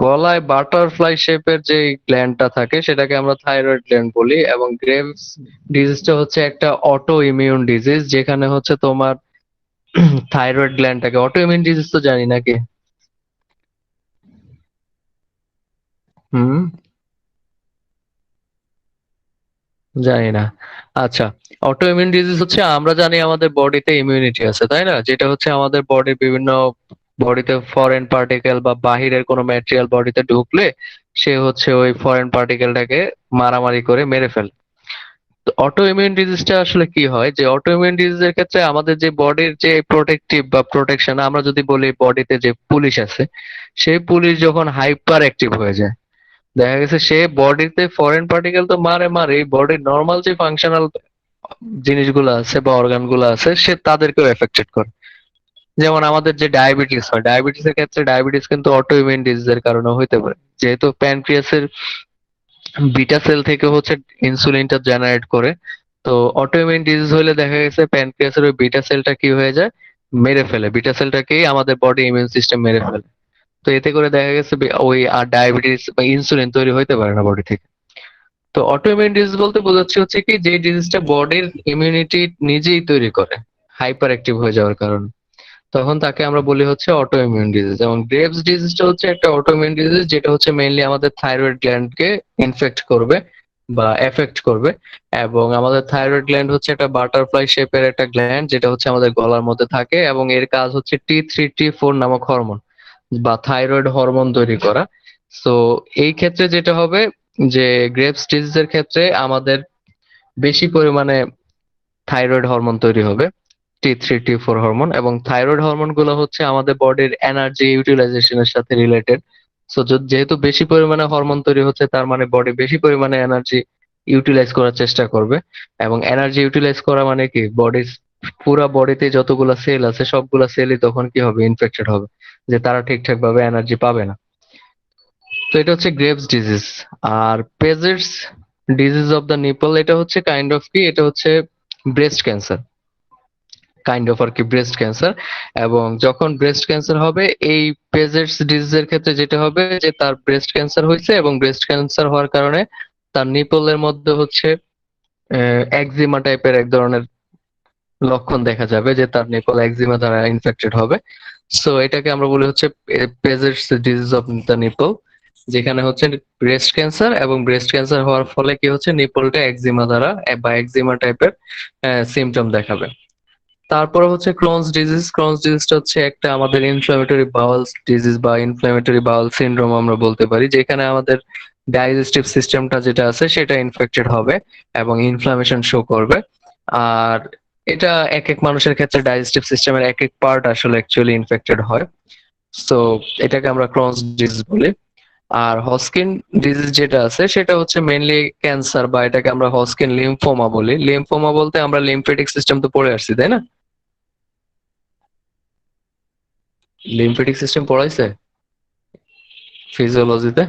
গলায় বাটারফ্লাই শেপের যে গ্ল্যান্ডটা থাকে সেটাকে আমরা থাইরয়েড গ্ল্যান্ড বলি। এবং গ্রেভস ডিজিজটা হচ্ছে একটা অটো ইমিউন ডিজিজ, যেখানে হচ্ছে তোমার থাইরয়েড গ্ল্যান্ডটাকে, অটো ইমিউন ডিজিজ তো জানি নাকি? হুম, জানি না। আচ্ছা, অটো ইমিউন ডিজিজ হচ্ছে আমরা জানি আমাদের বডিতে ইমিউনিটি আছে তাই না, যেটা হচ্ছে আমাদের বডির বিভিন্ন বডিতে ফরেন পার্টিকেল বা বাহিরের কোনো ম্যাটেরিয়াল বডিতে ঢুকলে সে হচ্ছে ওই ফরেন পার্টিকেলটাকে মারামারি করে মেরে ফেলে। তো অটো ইমিউন ডিজিজটা আসলে কি হয়, যে অটো ইমিউন ডিজিজের ক্ষেত্রে আমাদের যে বডির যে প্রোটেকটিভ বা প্রোটেকশন, আমরা যদি বলি বডিতে যে পুলিশ আছে, সেই পুলিশ যখন হাইপার অ্যাক্টিভ হয়ে যায়, দেখা গেছে সে বডিতে ফরেন পার্টিকেল তো মারে মারে বডির নর্মাল যে ফাংশনাল জিনিসগুলো আছে বা অর্গান গুলো আছে সে তাদেরকেও এফেক্টেড করে। যেমন আমাদের যে ডায়াবেটিস হয়, ডায়াবেটিসের ক্ষেত্রে ডায়াবেটিস কিন্তু অটো ইমিউন ডিজিজের কারণে হইতে পারে, যেহেতু প্যানক্রিয়াসের বিটা সেল থেকে হচ্ছে ইনসুলিনটা জেনারেট করে। তো অটো ইমিউন ডিজিজ হলে দেখা গেছে প্যানক্রিয়াসের ওই বিটা সেলটা কি হয়ে যায়, মেরে ফেলে, বিটা সেলটাকেই আমাদের বডি ইমিউন সিস্টেম মেরে ফেলে। তো এতে করে দেখা গেছে ওই আর ডায়াবেটিস বা ইনসুলিন তৈরি হইতে পারে না বডি থেকে। তো অটো ইমিউন ডিজিজ বলতে বোঝাচ্ছে হচ্ছে কি, যে ডিজিজটা বডির ইমিউনিটি নিজেই তৈরি করে হাইপার অ্যাক্টিভ হয়ে যাওয়ার কারণে, তখন তাকে আমরা বলি হচ্ছে অটো ইমিউন ডিজিজ। এবং গ্রেভস ডিজিজটা হচ্ছে একটা অটো ইমিউন ডিজিজ, যেটা হচ্ছে মেইনলি আমাদের থাইরয়েড গ্ল্যান্ডকে ইনফেক্ট করবে বা এফেক্ট করবে। এবং আমাদের থাইরয়েড গ্ল্যান্ড হচ্ছে একটা বাটারফ্লাই শেপের একটা গ্ল্যান্ড, যেটা হচ্ছে আমাদের গলার মধ্যে থাকে, এবং এর কাজ হচ্ছে T3 T4 নামক হরমোন বা থাইরয়েড হরমোন তৈরি করা। তো এই ক্ষেত্রে যেটা হবে যে গ্রেভস ডিজিজের ক্ষেত্রে আমাদের বেশি পরিমাণে থাইরয়েড হরমোন তৈরি হবে, T3 T4 হরমোন। এবং থাইরয়েড হরমোন গুলো হচ্ছে আমাদের বডির এনার্জি ইউটিলাইজেশনের সাথে রিলেটেড। সো যেহেতু বেশি পরিমাণে হরমোন তৈরি হচ্ছে, তার মানে বডি বেশি পরিমাণে এনার্জি ইউটিলাইজ করার চেষ্টা করবে। এবং এনার্জি ইউটিলাইজ করা মানে কি, বডির পুরা বডিতে যতগুলা সেল আছে সবগুলা সেলই তখন কি হবে, ইনফেক্টেড হবে, যে তারা ঠিকঠাক ভাবে এনার্জি পাবে না। তো এটা হচ্ছে গ্রেভস ডিজিজ। আর Paget's disease of the nipple, এটা হচ্ছে কাইন্ড অফ কি, এটা হচ্ছে ব্রেস্ট ক্যান্সার, কাইন্ড অফ আর কি ব্রেস্ট ক্যান্সার। এবং যখন ব্রেস্ট ক্যান্সার হবে, এই পেজেটস ডিজিজের ক্ষেত্রে যেটা হবে যে তার ব্রেস্ট ক্যান্সার হয়েছে, এবং ব্রেস্ট ক্যান্সার হওয়ার কারণে তার নিপলের মধ্যে হচ্ছে একজিমা টাইপের এক ধরনের লক্ষণ দেখা যাবে, যে তার নিপল একজিমা দ্বারা ইনফেক্টেড হবে। সো এটাকে আমরা বলি হচ্ছে পেজেটস ডিজিজ অফ দ্য নিপল। যেখানে হচ্ছে ব্রেস্ট ক্যান্সার, এবং ব্রেস্ট ক্যান্সার হওয়ার ফলে কি হচ্ছে নিপলটা একজিমা দ্বারা বা একজিমা টাইপের সিমটম দেখাবে। তারপর হচ্ছে ক্রোনস ডিজিজ। ক্রোনস ডিজিজটা হচ্ছে একটা আমাদের ইনফ্ল্যামেটরি বাউল ডিজিজ বা ইনফ্ল্যামেটরি বাউল সিনড্রোম আমরা বলতে পারি, যেখানে আমাদের ডাইজেস্টিভ সিস্টেমটা যেটা আছে সেটা ইনফেক্টেড হবে এবং ইনফ্লামেশন শো করবে। আর এটা এক এক মানুষের ক্ষেত্রে ডাইজেস্টিভ সিস্টেমের এক এক পার্ট আসলে অ্যাকচুয়ালি ইনফেক্টেড হয়। সো এটাকে আমরা ক্রোনস ডিজিজ বলি। আর হস্কিন ডিজিজ যেটা আছে সেটা হচ্ছে মেইনলি ক্যান্সার, বা এটাকে আমরা হস্কিন লিম্ফোমা বলি। লিম্ফোমা বলতে আমরা লিম্ফেটিক সিস্টেম তো পড়ে আসছি, তাই না? লিম্ফেটিক সিস্টেম পড়াইছে ফিজিওলজিতে?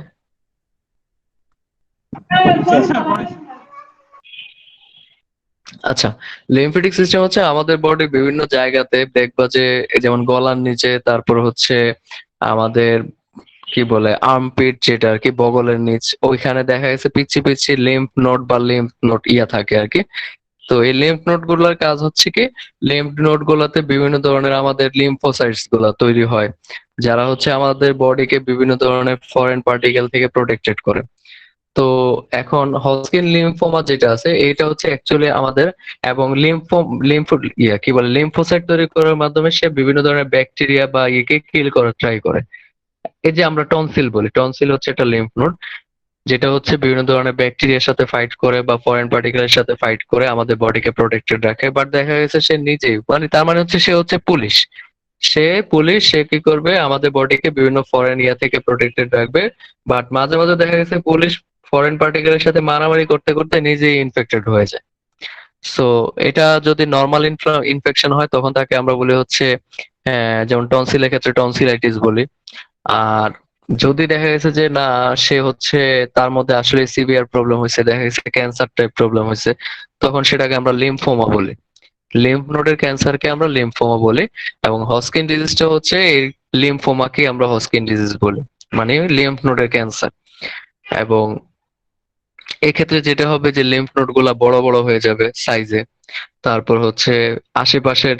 জি স্যার পড়াইছি। আচ্ছা, লিম্ফেটিক সিস্টেম হচ্ছে আমাদের বডির বিভিন্ন জায়গাতে দেখবা যে যেমন গলার নিচে, তারপর হচ্ছে আমাদের কি বলে আর্মপিট, যেটা আর কি বগলের নিচ, ওইখানে দেখা গেছে পিচ্ছি পিচ্ছি লিম্ফ নোড বা লিম্ফ নোড থাকে আর কি। তো এই লিম্ফ নোড গুলার কাজ হচ্ছে কি, লিম্ফ নোড গুলাতে বিভিন্ন ধরনের আমাদের লিম্ফোসাইটস গুলা তৈরি হয়, যারা হচ্ছে আমাদের বডিকে বিভিন্ন ধরনের ফরেন পার্টিকেল থেকে প্রোটেক্টেড করে। তো এখন হজকিন লিম্ফোমা যেটা আছে এটা হচ্ছে অ্যাকচুয়ালি আমাদের, এবং লিম্ফ কি বলে লিম্ফোসাইট তৈরি করার মাধ্যমে সে বিভিন্ন ধরনের ব্যাকটেরিয়া বা ইয়েকে কিল করার ট্রাই করে। এই যে আমরা টনসিল বলি, টনসিল হচ্ছে একটা লিম্ফ নোড, যেটা হচ্ছে বিভিন্ন ধরনের ব্যাকটেরিয়ার সাথে ফাইট করে বা ফরেন পার্টিকেলের সাথে ফাইট করে আমাদের বডিকে প্রোটেক্টেড রাখে। বাট দেখা গেছে সে নিজেই, মানে তার মানে হচ্ছে সে হচ্ছে পুলিশ। সে কি করবে, আমাদের বডিকে বিভিন্ন ফরেন ইয়া থেকে প্রোটেক্টেড রাখবে। বাট মাঝে মাঝে দেখা গেছে পুলিশ ফরেন পার্টিকেলের সাথে মারামারি করতে করতে নিজেই ইনফেক্টেড হয়ে যায়। সো এটা যদি নর্মাল ইনফেকশন হয় তখন তাকে আমরা বলি হচ্ছে যেমন টনসিলের ক্ষেত্রে টনসিলাইটিস বলি। আর যদি দেখা গেছে যে না, সে হচ্ছে তার মধ্যে আসলে সিভিয়ার প্রবলেম হয়েছে, দেখা গেছে ক্যান্সার টাইপ প্রবলেম হয়েছে, তখন সেটাকে আমরা লিম্ফোমা বলি। লিম্ফ নোডের ক্যান্সারকে আমরা লিম্ফোমা বলি। এবং হস্কিন ডিজিজটা হচ্ছে এই লিম্ফোমাকে আমরা হস্কিন ডিজিজ বলি, মানে লিম্ফ নোডের ক্যান্সার। এবং এক্ষেত্রে যেটা হবে যে লিম্ফ নোড গুলা বড় বড় হয়ে যাবে সাইজে। তারপর হচ্ছে আশেপাশের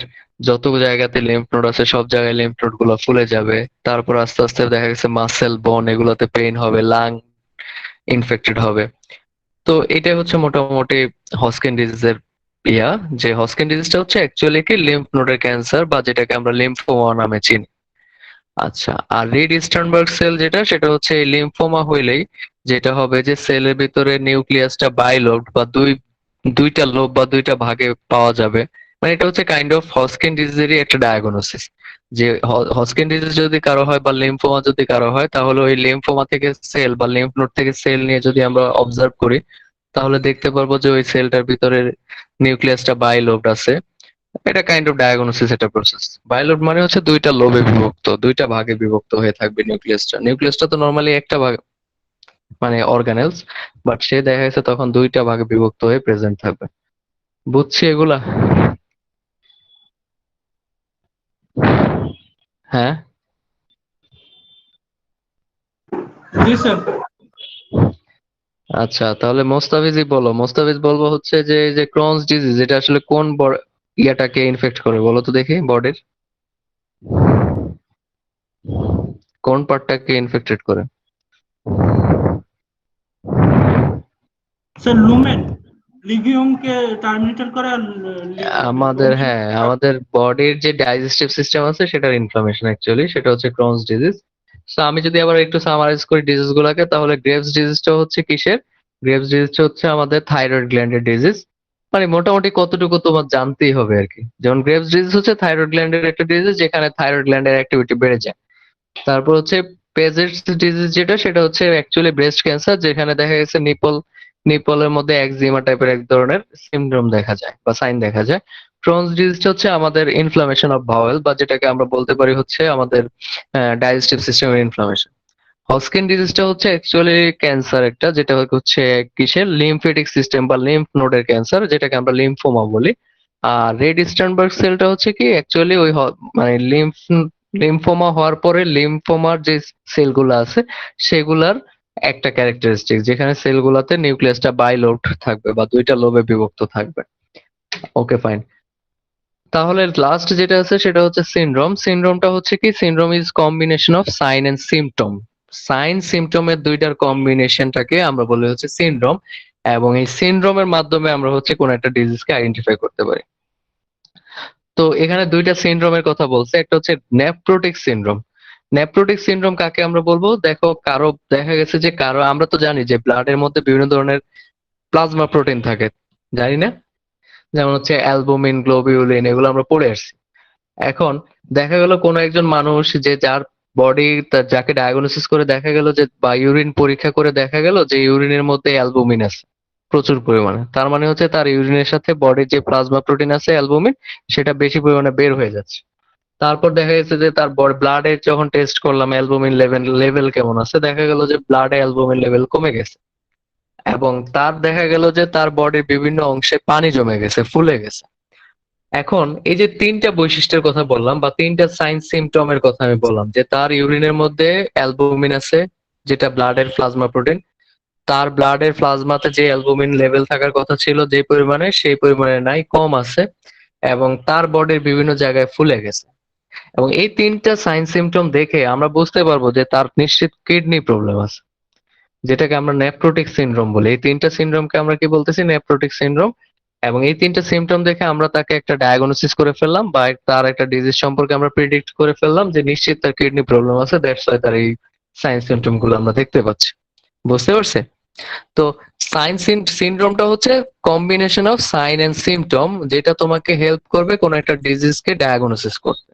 যত জায়গাতে লিম্ফ নোড আছে সব জায়গায় লিম্ফ নোড গুলা ফুলে যাবে। তারপর আস্তে আস্তে দেখা গেছে মাসেল বোন এগুলাতে পেইন হবে, লাং ইনফেক্টেড হবে। তো এটাই হচ্ছে মোটামুটি হস্কিন ডিজিজের ইয়া, যে হস্কিন ডিজিজটা হচ্ছে অ্যাকচুয়ালি কি লিম্ফ নোডের ক্যান্সার, বা যেটাকে আমরা লিম্ফোমা নামে চিনি। আচ্ছা, আর রিড স্টার্নবার্গ সেল যেটা, সেটা হচ্ছে এই লিম্ফোমা হইলেই যেটা হবে যে সেলের ভিতরে নিউক্লিয়াসটা বাইলোবড বা দুইটা লোব বা দুইটা ভাগে পাওয়া যাবে। মানে এটা হচ্ছে কাইন্ড অফ হস্কিন ডিজিজেরই একটা ডায়াগনোসিস। যে হস্কিন ডিজিজ যদি কারো হয় বা লিম্ফোমা যদি কারো হয়, তাহলে ওই লিম্ফোমা থেকে সেল বা লিম্ফ নোড থেকে সেল নিয়ে যদি আমরা অবজার্ভ করি, তাহলে দেখতে পারবো যে ওই সেলটার ভিতরে নিউক্লিয়াসটা বাইলোবড আছে। এটা কাইন্ড অফ ডায়াগনোসিস, একটা প্রসেস। বাইলোড মানে হচ্ছে দুইটা লোবে বিভক্ত, দুইটা ভাগে বিভক্ত হয়ে থাকবে নিউক্লিয়াসটা। নিউক্লিয়াসটা তো নর্মালি একটা ভাগ, মানে অর্গানেলস, বাট সে দেখা গেছে তখন দুইটা ভাগে বিভক্ত হয়ে প্রেজেন্ট থাকবে। বুঝছি এগুলা? হ্যাঁ। জি স্যার। আচ্ছা, তাহলে মোস্তাফিজই বলো। মোস্তাফিজ বলবো হচ্ছে যে এই যে ক্রোনস ডিজিজ এটা আসলে কোন ইয়াটাকে ইনফেক্ট করে বলো তো দেখি, বডির কোন পার্টটাকে ইনফেক্টেড করে? স্যার লুমেন লিগিউমকে টার্মিনেট করে আর আমাদের, হ্যাঁ, আমাদের বডির যে ডাইজেস্টিভ সিস্টেম আছে সেটার ইনফ্লামেশন অ্যাকচুয়ালি, সেটা হচ্ছে ক্রোনস ডিজিজ। সো আমি যদি আবার একটু সামারাইজ করি ডিজিজ গুলাকে, তাহলে গ্রেভস ডিজিজটা হচ্ছে কিসের? গ্রেভস ডিজিজটা হচ্ছে আমাদের থাইরয়েড গ্ল্যান্ডের ডিজিজ। মানে মোটামুটি কতটুকু তোমার জানতেই হবে আর কি। যেমন গ্রেভস ডিজিজ হচ্ছে থাইরয়েড গ্ল্যান্ডের একটা ডিজিজ, যেখানে থাইরয়েড গ্ল্যান্ডের অ্যাক্টিভিটি বেড়ে যায়। তারপর হচ্ছে পেজেটস ডিজিজ যেটা, সেটা হচ্ছে অ্যাকচুয়ালি ব্রেস্ট ক্যান্সার, যেখানে দেখা গেছে নিপলের মধ্যে একজিমা টাইপের এক ধরনের সিমটম দেখা যায় বা সাইন দেখা যায়। ক্রোনস ডিজিজটা হচ্ছে আমাদের ইনফ্লামেশন অফ বাওয়েল, বা যেটাকে আমরা বলতে পারি হচ্ছে আমাদের ডাইজেস্টিভ সিস্টেমের ইনফ্লামেশন। হস্কিন ডিজিজটা হচ্ছে অ্যাকচুয়ালি ক্যান্সার একটা, যেটা হচ্ছে কিসের লিম্ফেটিক সিস্টেম বা লিম্ফ নোডের ক্যান্সার, যেটাকে আমরা লিম্ফোমা বলি। আর রেড স্টার্নবার্গ সেলটা হচ্ছে কি অ্যাকচুয়ালি ওই মানে লিম্ফোমা হওয়ার পরে লিম্ফোমার যে সেলগুলো আছে সেগুলার একটা ক্যারেক্টারিস্টিক, যেখানে সেলগুলোতে নিউক্লিয়াসটা বাইলোবড থাকবে বা দুইটা লোবে বিভক্ত থাকবে। ওকে, ফাইন। তাহলে লাস্ট যেটা আছে সেটা হচ্ছে সিনড্রোম। সিনড্রোমটা হচ্ছে কি, syndrome is combination of sign and symptom. Sign সিমটমের দুইটার কম্বিনেশনটাকে আমরা বলি হচ্ছে সিনড্রোম, এবং এই সিনড্রোমের মাধ্যমে আমরা হচ্ছে কোন একটা ডিজিজকে আইডেন্টিফাই করতে পারি। তো এখানে দুইটা সিনড্রোমের কথা বলছে, একটা হচ্ছে নেফ্রোটিক সিনড্রোম। নেফ্রোটিক সিনড্রোম কাকে আমরা বলবো? দেখো, কারো দেখা গেছে যে কারো, আমরা তো জানি যে ব্লাডের মধ্যে বিভিন্ন ধরনের প্লাজমা প্রোটিন থাকে, জানি না? যেমন হচ্ছে অ্যালবুমিন, গ্লোবিউলিন, এগুলো আমরা পড়ে আসছি। এখন দেখা গেল কোন একজন মানুষ যে যার বডি, যাকে ডায়াগনোসিস করে দেখা গেল যে, বা ইউরিন পরীক্ষা করে দেখা গেল যে ইউরিনের মধ্যে অ্যালবুমিন আছে প্রচুর পরিমাণে, তার মানে হচ্ছে তার ইউরিনের সাথে বডির যে প্লাজমা প্রোটিন আছে অ্যালবুমিন, সেটা বেশি পরিমাণে বের হয়ে যাচ্ছে। তারপর দেখা গেছে যে তার ব্লাডে যখন টেস্ট করলাম অ্যালবুমিন লেভেল কেমন আছে, দেখা গেল যে ব্লাডে অ্যালবুমিন লেভেল কমে গেছে, এবং তার দেখা গেল যে তার বডির বিভিন্ন অংশে পানি জমে গেছে, ফুলে গেছে। এখন এই যে তিনটা বৈশিষ্ট্যের কথা বললাম, বা তিনটা সাইন সিমটমের কথা আমি বললাম, যে তার ইউরিনের মধ্যে অ্যালবুমিন আছে, যেটা ব্লাডের প্লাজমা প্রোটিন, তার ব্লাডের প্লাজমাতে যে অ্যালবুমিন লেভেল থাকার কথা ছিল যে পরিমাণে, সেই পরিমাণে নাই, কম আছে, এবং তার বডির বিভিন্ন জায়গায় ফুলে গেছে। এবং এই তিনটা সাইন সিমটম দেখে আমরা বুঝতে পারবো যে তার নিশ্চিত কিডনি প্রবলেম আছে, যেটাকে আমরা নেফ্রোটিক সিনড্রোম বলি। এই তিনটা সিনড্রোমকে আমরা কি বলতেছি? Nephrotic syndrome. এবং এই তিনটা সিমটম দেখে আমরা তাকে একটা ডায়াগনোসিস করে ফেললাম, বা তার একটা ডিজিজ সম্পর্কে আমরা প্রিডিক্ট করে ফেললাম যে নিশ্চিত তার কিডনি প্রবলেম আছে, দ্যাটস ওয়াই তার এই সাইন সিমটম গুলো আমরা দেখতে পাচ্ছি। বুঝতে পারছে? তো সাইন সিনড্রোমটা হচ্ছে combination of sign and symptom, যেটা তোমাকে হেল্প করবে কোন একটা ডিজিজকে ডায়াগনোসিস করতে।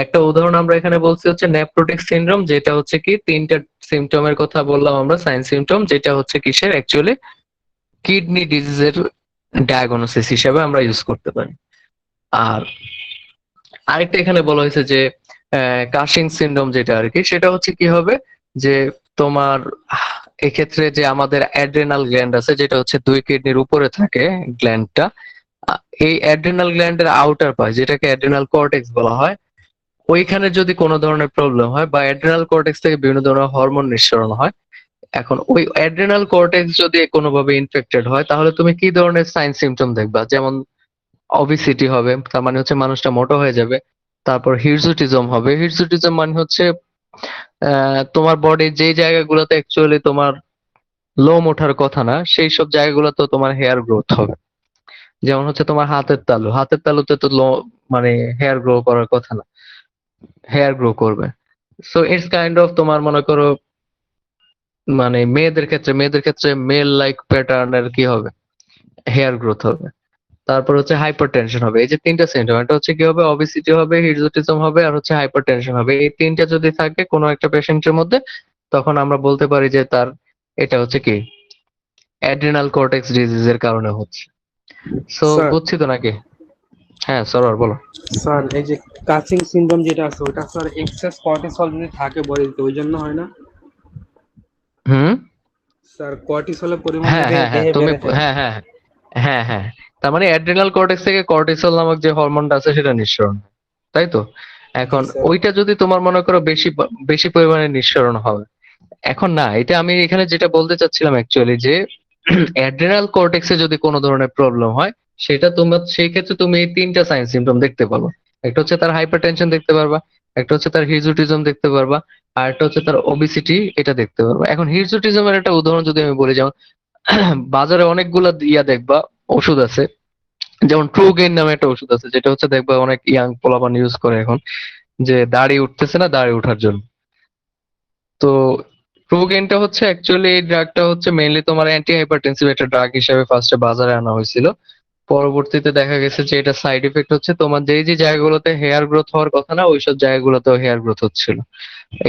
একটা উদাহরণ আমরা এখানে বলছি হচ্ছে নেফ্রোটিক সিনড্রোম, যেটা হচ্ছে কি তিনটা সিমটমের কথা বললাম আমরা, সাইন সিমটম, যেটা হচ্ছে কিসের? অ্যাকচুয়ালি কিডনি ডিজিজের ডায়াগনোসিস হিসেবে আমরা ইউজ করতে পারি। আর আরেকটা এখানে বলা হয়েছে যে কাশিং সিনড্রোম, যেটা আর কি, সেটা হচ্ছে কি হবে যে তোমার এক্ষেত্রে যে আমাদের অ্যাড্রেনাল গ্ল্যান্ড আছে, যেটা হচ্ছে দুই কিডনির উপরে থাকে গ্ল্যান্ডটা, এই অ্যাড্রেনাল গ্ল্যান্ডের আউটার পার্ট, যেটাকে অ্যাড্রেনাল কর্টেক্স বলা হয়, ওইখানে যদি কোনো ধরনের প্রবলেম হয়, বা অ্যাড্রেনাল কর্টেক্স থেকে বিভিন্ন ধরনের হরমোন নিঃসরণ হয়, এখন ওই অ্যাড্রেনাল কর্টেক্স যদি কোনোভাবে ইনফেক্টেড হয়, তাহলে তুমি কি ধরনের সাইন সিমটম দেখবা? যেমন অবিসিটি হবে, তার মানে হচ্ছে মানুষটা মোটা হয়ে যাবে। তারপর হিরসুটিজম হবে। হিরসুটিজম মানে হচ্ছে তোমার বডির যেই জায়গাগুলোতে অ্যাকচুয়ালি তোমার লোম ওঠার কথা না, সেই সব জায়গাগুলোতে তোমার হেয়ার গ্রোথ হবে। যেমন হচ্ছে তোমার হাতের তালুতে তো মানে হেয়ার গ্রো করার কথা না, হেয়ার গ্রো করবে। সো ইটস কাইন্ড অফ, তোমার মনে করো মানে মেয়েদের ক্ষেত্রে মেল লাইক প্যাটার্নের কি হবে? হেয়ার গ্রোথ হবে। তারপর হচ্ছে হাইপারটেনশন হবে। এই যে তিনটা সিমটম, এটা হচ্ছে কি হবে? অবিসিটি হবে, হিরসুটিজম হবে, আর হচ্ছে হাইপারটেনশন হবে। এই তিনটা যদি থাকে কোনো একটা পেশেন্টের মধ্যে, তখন আমরা বলতে পারি যে তার এটা হচ্ছে কি অ্যাড্রিনাল কর্টেক্স ডিজিজের কারণে হচ্ছে। সো স্যার বুঝছি তো নাকি? হ্যাঁ সরোয়ার বলো। স্যার এই যে কাচিং সিনড্রোম যেটা আছে ওটা স্যার এক্সেস কর্টিসল যদি থাকে বডিতে ওই জন্য হয় না হুম। স্যার? কর্টিসলের পরিমাণ হ্যাঁ যদি হ্যাঁ হ্যাঁ দেহে তুমি, বেড়ে যায়। হ্যাঁ হ্যাঁ হ্যাঁ হ্যাঁ, তার মানে অ্যাড্রিনাল কর্টেক্স থেকে কর্টিসল নামক যে হরমোনটা আছে সেটা নিঃসরণ হয়, তাই তো? জি এখন স্যার। ওইটা যদি তোমার মনে করো বেশি বেশি পরিমাণে নিঃসরণ হবে, এখন না, এটা আমি এখানে যেটা বলতে চাচ্ছিলাম অ্যাকচুয়ালি যে অ্যাড্রিনাল কর্টেক্সে যদি কোনো ধরনের প্রবলেম হয়, সেটা তোমার সেই ক্ষেত্রে তুমি এই তিনটা সাইন সিমটম দেখতে পাবো। একটা হচ্ছে তার হাইপারটেনশন দেখতে পারবা, একটা হচ্ছে তার হিরসুটিজম দেখতে পারবা, আর একটা হচ্ছে তার ওবিসিটি, এটা দেখতে পারবা। এখন হিরসুটিজমের একটা উদাহরণ যদি আমি বলি, যেমন বাজারে অনেকগুলা দেখবা ওষুধ আছে, যেমন ট্রুগেইন নামে একটা ওষুধ আছে, যেটা হচ্ছে দেখবা অনেক ইয়াং পোলাপান ইউজ করে এখন, যে দাড়ি উঠতেছে না, দাড়ি ওঠার জন্য। তো ট্রুগেনটা হচ্ছে অ্যাকচুয়ালি, এই ড্রাগটা হচ্ছে মেইনলি তোমার অ্যান্টি হাইপারটেনসিভ একটা ড্রাগ হিসেবে ফার্স্টে বাজারে আনা হয়েছিল। পরবর্তীতে দেখা গেছে যে এটা সাইড ইফেক্ট হচ্ছে তোমার যেই যে জায়গাগুলোতে হেয়ার গ্রোথ হওয়ার কথা না, ওইসব জায়গাগুলোতেও হেয়ার গ্রোথ হচ্ছিল।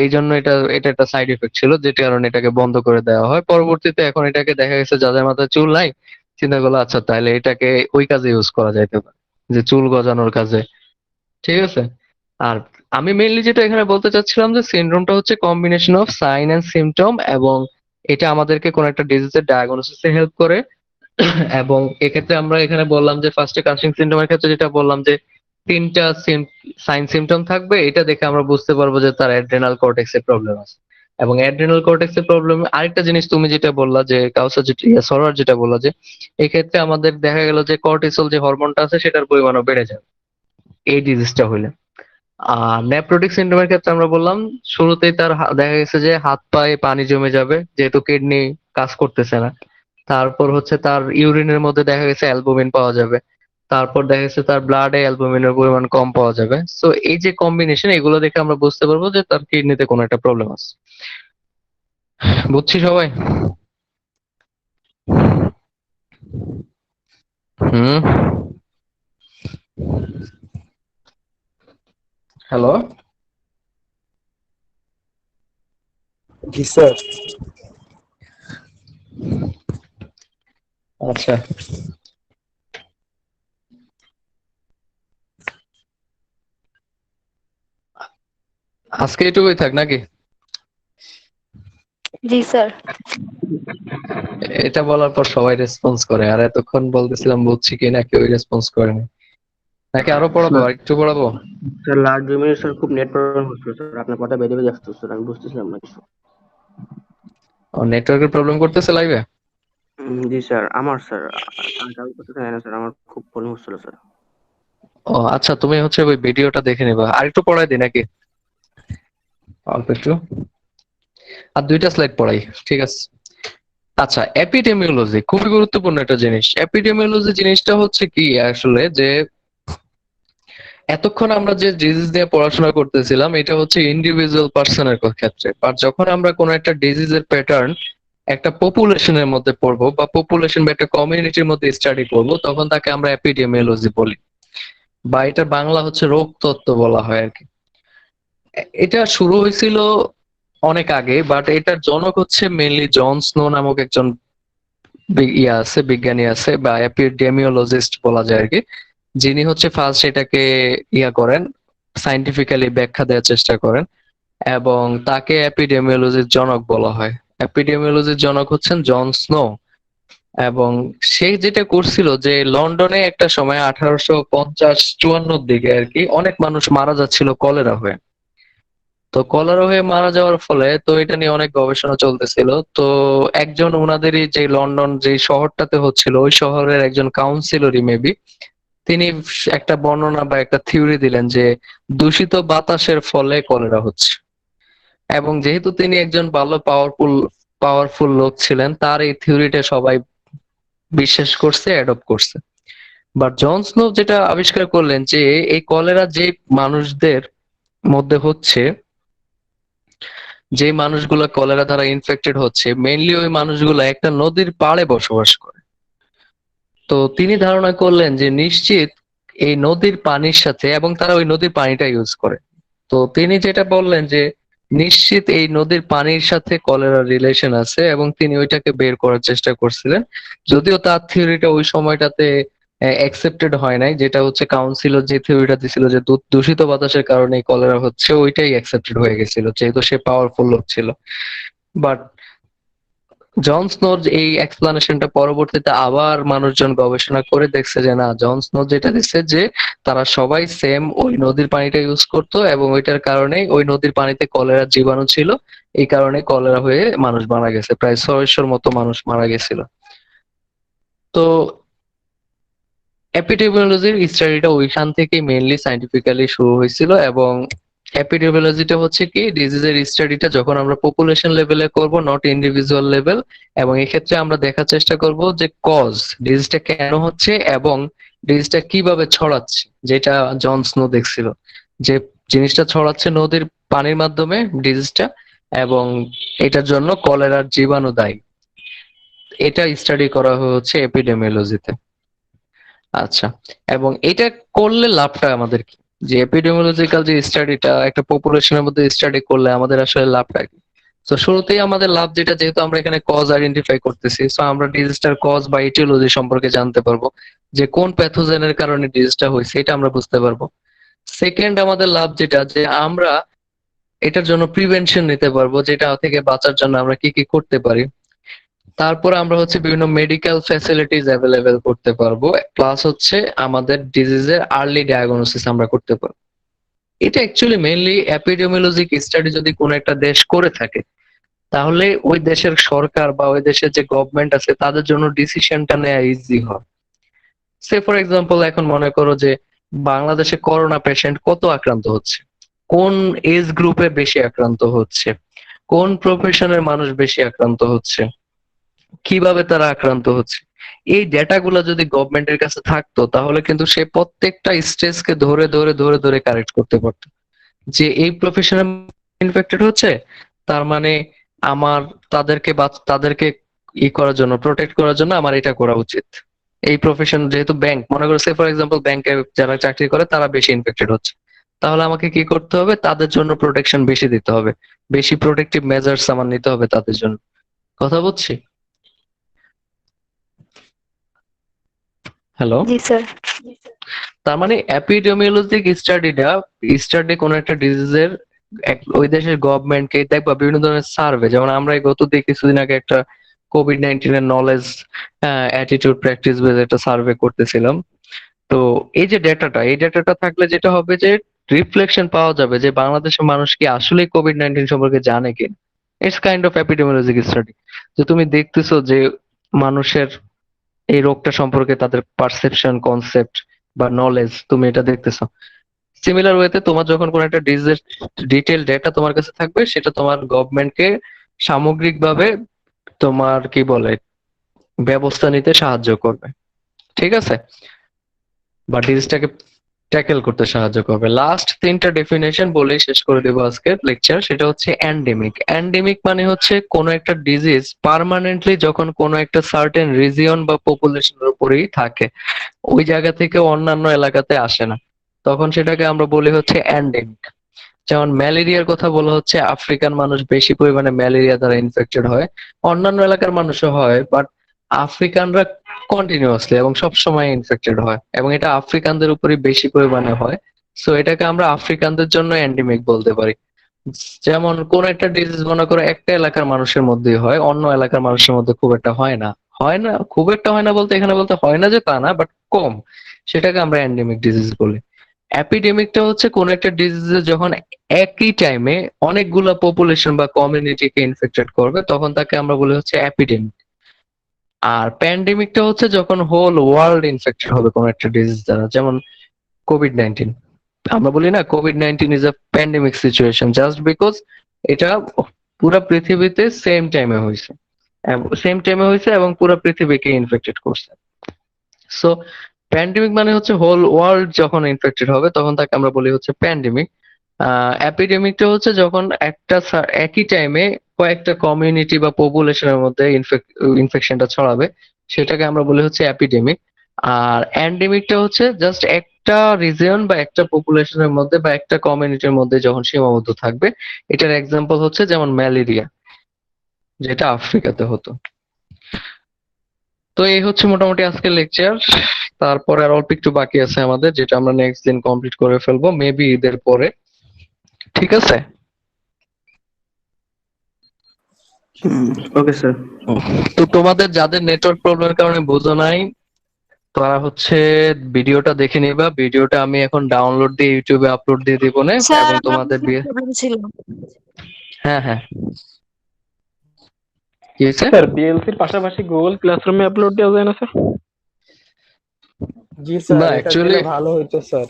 এই জন্য এটা এটা একটা সাইড ইফেক্ট ছিল, যেটার কারণে এটাকে বন্ধ করে দেওয়া হয়। পরবর্তীতে এখন এটাকে দেখা গেছে যাদের মাথায় চুল নাই, চিন্তা করলো আচ্ছা তাহলে এটাকে ওই কাজে ইউজ করা যাইতে পারে, যে চুল গজানোর কাজে। ঠিক আছে? আর আমি মেইনলি যেটা এখানে বলতে চাচ্ছিলাম যে সিনড্রোমটা হচ্ছে combination of sign and symptom, এবং এটা আমাদেরকে কোন একটা ডিজিজের ডায়াগনোসিসে হেল্প করে। এবং এক্ষেত্রে আমরা এখানে বললাম যে ফার্স্টে কাশিং সিনড্রোমের ক্ষেত্রে যেটা বললাম যে তিনটা সাইন সিমটম থাকবে, এটা দেখে আমরা বুঝতে পারবো যে তার অ্যাড্রেনাল কর্টেক্স এর প্রবলেম আছে। এবং অ্যাড্রেনাল কর্টেক্স এর প্রবলেম, আরেকটা জিনিস তুমি যেটা বললা যে কাউসার যেটা সরোয়ার যেটা বললা যে এই ক্ষেত্রে আমাদের দেখা গেল যে কর্টিসল যে হরমোনটা আছে সেটার পরিমাণও বেড়ে যায় এই ডিজিজটা হইলে। নেফ্রোটিক সিন্ড্রোমের ক্ষেত্রে আমরা বললাম শুরুতেই তার দেখা গেছে যে হাত পায়ে পানি জমে যাবে যেহেতু কিডনি কাজ করতেছে না। তারপর হচ্ছে তার ইউরিনের মধ্যে দেখা গেছে অ্যালবুমিন পাওয়া যাবে। তারপর দেখা গেছে তার ব্লাডে অ্যালবুমিনের পরিমাণ কম পাওয়া যাবে। সো এই যে কম্বিনেশন এগুলো দেখে আমরা বুঝতে পারবো যে তার কিডনিতে কোনো একটা প্রবলেম আছে। বুঝছি সবাই? হুম। হ্যালো। জি স্যার। আচ্ছা, আজকে এটুকুই থাক নাকি? জি স্যার। এটা বলার পর সবাই রেসপন্স করে, আর এতক্ষণ বলতেছিলাম বুঝছি কিনা কেউ রেসপন্স করেনি। নাকি আরো পড়াবো, আর একটু পড়াবো? স্যার লাস্ট 2 মিনিট স্যার খুব নেট প্রবলেম হচ্ছিল স্যার, আপনার কথা বেঁধে বেঁধে আসতো স্যার, আমি বুঝতেছিলাম না কিছু। নেটওয়ার্কের প্রবলেম করতেছে লাইভে? জি স্যার, আমার স্যার আমি করতে চাই না স্যার, আমার খুব প্রবলেম হচ্ছিল স্যার। ও আচ্ছা, তুমি হচ্ছে ওই ভিডিওটা দেখে নিবা। আর একটু পড়াই দিই নাকি? অল্প একটু, আর 2টা স্লাইড পড়াই, ঠিক আছে? আচ্ছা, এপিডেমিওলজি খুবই গুরুত্বপূর্ণ একটা জিনিস। এপিডেমিওলজি জিনিসটা হচ্ছে কি আসলে, যে এতক্ষণ আমরা যে ডিজিজ নিয়ে পড়াশোনা করতেছিলাম এটা হচ্ছে ইন্ডিভিজুয়াল পার্সনের ক্ষেত্রে, আর যখন আমরা কোনো একটা ডিজিজের প্যাটার্ন একটা পপুলেশনের মধ্যে পড়বো বা পপুলেশন বা একটা কমিউনিটির মধ্যে স্টাডি করবো, তখন তাকে আমরা এপিডেমিওলজি বলি, বা এটা বাংলা হচ্ছে রোগ তত্ত্ব বলা হয় আর কি। এটা শুরু হয়েছিল অনেক আগে, বাট এটার জনক হচ্ছে মেইনলি জন স্নো নামক একজন বিজ্ঞানী আছে, বা এপিডেমিওলজিস্ট বলা যায় আর কি, যিনি হচ্ছে ফার্স্ট এটাকে করেন, সাইন্টিফিক্যালি ব্যাখ্যা দেওয়ার চেষ্টা করেন, এবং তাকে এপিডেমিওলজির জনক বলা হয়। এপিডেমিওলজির জনক হচ্ছেন জন স্নো। এবং সে যেটা করছিল যে লন্ডনে একটা সময় 1850-54 দিকে আর কি অনেক মানুষ মারা যাচ্ছিল কলেরা হয়ে। তো কলেরা হয়ে মারা যাওয়ার ফলে তো এটা নিয়ে অনেক গবেষণা চলতেছিল। তো একজন ওনাদেরই যে লন্ডন যে শহরটাতে হচ্ছিল ওই শহরের একজন কাউন্সিলরই মেবি, তিনি একটা বর্ণনা বা একটা থিওরি দিলেন যে দূষিত বাতাসের ফলে কলেরা হচ্ছে। এবং যেহেতু তিনি একজন ভালো পাওয়ারফুল লোক ছিলেন, তার এই থিওরিটা সবাই বিশ্বাস করছে, অ্যাডপ্ট করছে। বাট জন স্নো যেটা আবিষ্কার করলেন যে এই কলেরা যে মানুষদের মধ্যে হচ্ছে, যে মানুষগুলো কলেরা দ্বারা ইনফেক্টেড হচ্ছে, মেইনলি ওই মানুষগুলো একটা নদীর পাড়ে বসবাস করে। তো তিনি ধারণা করলেন যে নিশ্চিত এই নদীর পানির সাথে, এবং তারা ওই নদীর পানিটা ইউজ করে, তো তিনি যেটা বললেন যে নিশ্চিত এই নদীর পানির সাথে কলেরার রিলেশন আছে, এবং তিনি ওইটাকে বের করার চেষ্টা করছিলেন। যদিও তার থিওরিটা ওই সময়টাতে অ্যাকসেপ্টেড হয় নাই, যেটা হচ্ছে কাউন্সিলর যে থিওরিটা দিছিল যে দূষিত বাতাসের কারণে কলেরা হচ্ছে, ওইটাই অ্যাকসেপ্টেড হয়ে গেছিল যেহেতু সে পাওয়ারফুল লোক ছিল। বাট জন স্নোর এই এক্সপ্লানেশনটা পরবর্তীতে আবার মানুষজন গবেষণা করে দেখছে যে না, জন স্নো যেটা দিচ্ছে যে তারা সবাই সেম ওই নদীর পানিটা ইউজ করতো, এবং ওইটার কারণে ওই নদীর পানিতে কলেরার জীবাণু ছিল, এই কারণে কলেরা হয়ে মানুষ মারা গেছে, প্রায় 600-র মতো মানুষ মারা গেছিল। তো এপিডেমিওলজির স্টাডিটা ওইখান থেকে মেইনলি সাইন্টিফিক্যালি শুরু হয়েছিল। এবং এপিডেমিওলজিটা হচ্ছে কি ডিজিজের স্টাডিটা যখন আমরা পপুলেশন লেভেলে করব, নট ইন্ডিভিজুয়াল লেভেল, এবং এক্ষেত্রে আমরা দেখার চেষ্টা করব যে কজ ডিজিজটা কেন হচ্ছে এবং ডিজিজটা কিভাবে ছড়াচ্ছে, যেটা জন স্নো দেখছিল যে জিনিসটা ছড়াচ্ছে নদীর পানির মাধ্যমে ডিজিজটা, এবং এটার জন্য কলেরার জীবাণু দায়ী। এটা স্টাডি করা হচ্ছে এপিডেমিওলজিতে। আচ্ছা, এবং এটা করলে লাভটা আমাদের কি, যে এপিডেমিওলজিক্যাল যে স্টাডিটা একটা পপুলেশনের মধ্যে স্টাডি করলে আমাদের আসলে লাভটা কি? তো শুরুতেই আমাদের লাভ যেটা, যেহেতু আমরা এখানে কজ আইডেন্টিফাই করতেছি, সো আমরা ডিজিজটার কজ বা ইটিওলজি সম্পর্কে জানতে পারবো, যে কোন প্যাথোজেনের কারণে ডিজিজটা হয়েছে এটা আমরা বুঝতে পারবো। সেকেন্ড আমাদের লাভ যেটা, যে আমরা এটার জন্য প্রিভেনশন নিতে পারবো, যেটা থেকে বাঁচার জন্য আমরা কি কি করতে পারি। তারপর আমরা হচ্ছে বিভিন্ন মেডিকেল ফ্যাসিলিটিস অ্যাভেলেবেল করতে পারবো, প্লাস হচ্ছে আমাদের ডিজিজের আর্লি ডায়াগনোসিস আমরা করতে পারবো। এটা অ্যাকচুয়ালি মেইনলি এপিডেমিওলজিক স্টাডি যদি কোনো একটা দেশ করে থাকে, তাহলে ওই দেশের সরকার বা ওই দেশের যে গভর্নমেন্ট আছে তাদের জন্য ডিসিশনটা নেওয়া ইজি হয়। সে ফর এক্সাম্পল এখন মনে করো যে বাংলাদেশে করোনা পেশেন্ট কত আক্রান্ত হচ্ছে, কোন এজ গ্রুপে বেশি আক্রান্ত হচ্ছে, কোন প্রফেশনের মানুষ বেশি আক্রান্ত হচ্ছে, কিভাবে তারা আক্রান্ত হচ্ছে, এই ডেটাগুলো যদি গভর্নমেন্টের কাছে থাকতো তাহলে কিন্তু সে প্রত্যেকটা স্টেজকে ধরে ধরে ধরে ধরে কারেক্ট করতে পারতো যে এই প্রফেশনে ইনফেক্টেড হচ্ছে, তার মানে আমার তাদেরকে করার জন্য, প্রোটেক্ট করার জন্য আমার এটা করা উচিত। এই প্রফেশন যেহেতু ব্যাংক, মনে করো ফর এক্সাম্পল ব্যাংকে যারা চাকরি করে তারা বেশি ইনফেক্টেড হচ্ছে, তাহলে আমাকে কি করতে হবে, তাদের জন্য প্রোটেকশন বেশি দিতে হবে, বেশি প্রোটেক্টিভ মেজার্স আমার নিতে হবে তাদের জন্য। কথা বলছি? হ্যালো? জি স্যার। তার মানে এপিডেমিওলজিক স্টাডি কোন একটা ডিজিজের ওই দেশের গভর্নমেন্টকে দেখবা বিভিন্ন ধরনের সার্ভে, যেমন আমরা কিছুদিন আগে একটা কোভিড-19 এর নলেজ অ্যাটিটিউড প্র্যাকটিস বেস একটা সার্ভে করতেছিলাম। তো এই ডেটাটা থাকলে যেটা হবে যে রিফ্লেকশন পাওয়া যাবে যে বাংলাদেশের মানুষ কি আসলে কোভিড-19 সম্পর্কে জানে কি। ইটস কাইন্ড অফ এপিডেমিওলজিক স্টাডি, যে তুমি দেখতেছো যে মানুষের এই রোগটা সম্পর্কে তাদের পারসেপশন, কনসেপ্ট বা নলেজ, তুমি এটা দেখতেছো। সিমিলার ওয়েতে তোমার যখন কোন একটা ডিজিজের ডিটেইল ডেটা তোমার কাছে থাকবে, সেটা তোমার গভর্নমেন্টকে সামগ্রিকভাবে তোমার কি বলে ব্যবস্থা নিতে সাহায্য করবে, ঠিক আছে, বা ডিজিজটাকে ট্যাকেল করতে সাহায্য করবে। লাস্ট তিনটা ডেফিনেশন বলেই শেষ করে দেবো আজকের লেকচার। সেটা হচ্ছে এন্ডেমিক। এন্ডেমিক মানে হচ্ছে কোনো একটা ডিজিজ পার্মানেন্টলি যখন কোনো একটা সার্টেন রিজিয়ন বা পপুলেশনের উপরেই থাকে, ওই জায়গা থেকে অন্যান্য এলাকাতে আসে না, তখন সেটাকে আমরা বলি হচ্ছে এন্ডেমিক। যেমন ম্যালেরিয়ার কথা বলা হচ্ছে, আফ্রিকান মানুষ বেশি পরিমাণে ম্যালেরিয়া দ্বারা ইনফেক্টেড হয়, অন্যান্য এলাকার মানুষও হয়, বাট আফ্রিকানরা কন্টিনিউয়াসলি এবং সব সময় ইনফেক্টেড হয়, এবং এটা আফ্রিকানদের উপরই বেশি পরিমাণে হয়। সো এটাকে আমরা আফ্রিকানদের জন্য এন্ডেমিক বলতে পারি। যেমন কোন একটা ডিজিজ মনে করো একটা এলাকার মানুষের মধ্যেই হয়, অন্য এলাকার মানুষের মধ্যে খুব একটা হয় না। হয় না, খুব একটা হয় না বলতে এখানে বলতে হয় না যে তা না, বাট কম, সেটাকে আমরা এন্ডেমিক ডিজিজ বলি। অ্যাপিডেমিকটা হচ্ছে কোন একটা ডিজিজে যখন একই টাইমে অনেকগুলা পপুলেশন বা কমিউনিটিকে ইনফেক্টেড করবে, তখন তাকে আমরা বলি হচ্ছে অ্যাপিডেমিক। আর প্যান্ডেমিকটা হচ্ছে যখন হোল ওয়ার্ল্ড ইনফেক্টেড হবে কোন একটা ডিজিজ দ্বারা, যেমন কোভিড-19। আমরা বলি না COVID-19 is a pandemic situation just because এটা পুরো পৃথিবীতে সেম টাইমে হয়েছে এবং পুরো পৃথিবীকে ইনফেক্টেড করছে। সো প্যান্ডেমিক মানে হচ্ছে হোল ওয়ার্ল্ড যখন ইনফেক্টেড হবে তখন তাকে আমরা বলি হচ্ছে প্যান্ডেমিক। এপিডেমিকটা হচ্ছে যখন একই টাইমে কয়েকটা কমিউনিটি বা পপুলেশনের মধ্যে ইনফেকশনটা ছড়াবে, সেটাকে আমরা বলি হচ্ছে এপিডেমিক। আর এন্ডেমিকটা হচ্ছে জাস্ট একটা রিজিয়ন বা একটা পপুলেশনের মধ্যে বা একটা কমিউনিটির মধ্যে যখন সীমাবদ্ধ থাকবে। এটার এক্সাম্পল হচ্ছে যেমন ম্যালেরিয়া, যেটা আফ্রিকাতে হতো। তো এই হচ্ছে মোটামুটি আজকের লেকচার। তারপরে আর অল্প একটু বাকি আছে আমাদের, যেটা আমরা নেক্সট দিন কমপ্লিট করে ফেলবো, মেবি ঈদের পরে। ঠিক আছে? Okay sir. তো তোমাদের যাদের নেটওয়ার্ক প্রবলেমের কারণে বোঝো নাই, তারা হচ্ছে ভিডিওটা দেখে নিবা। ভিডিওটা আমি এখন ডাউনলোড দিয়ে ইউটিউবে আপলোড দিয়ে দিব না, স্যার এবং আমার তোমাদের প্রবলেম ছিল। হ্যাঁ হ্যাঁ, কি হয়েছে? স্যার পিএলসির পাশাপাশি গুগল ক্লাসরুমে আপলোড দেওয়া যায় না স্যার? জি স্যার, না এটা অ্যাকচুয়ালি, দিলে ভালো হইতো স্যার।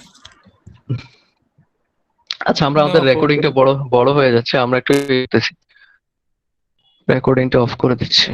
আচ্ছা আমরা আমাদের রেকর্ডিংটা বড় বড় হয়ে যাচ্ছে, আমরা একটু রেকর্ডিংটা অফ করে দিচ্ছি।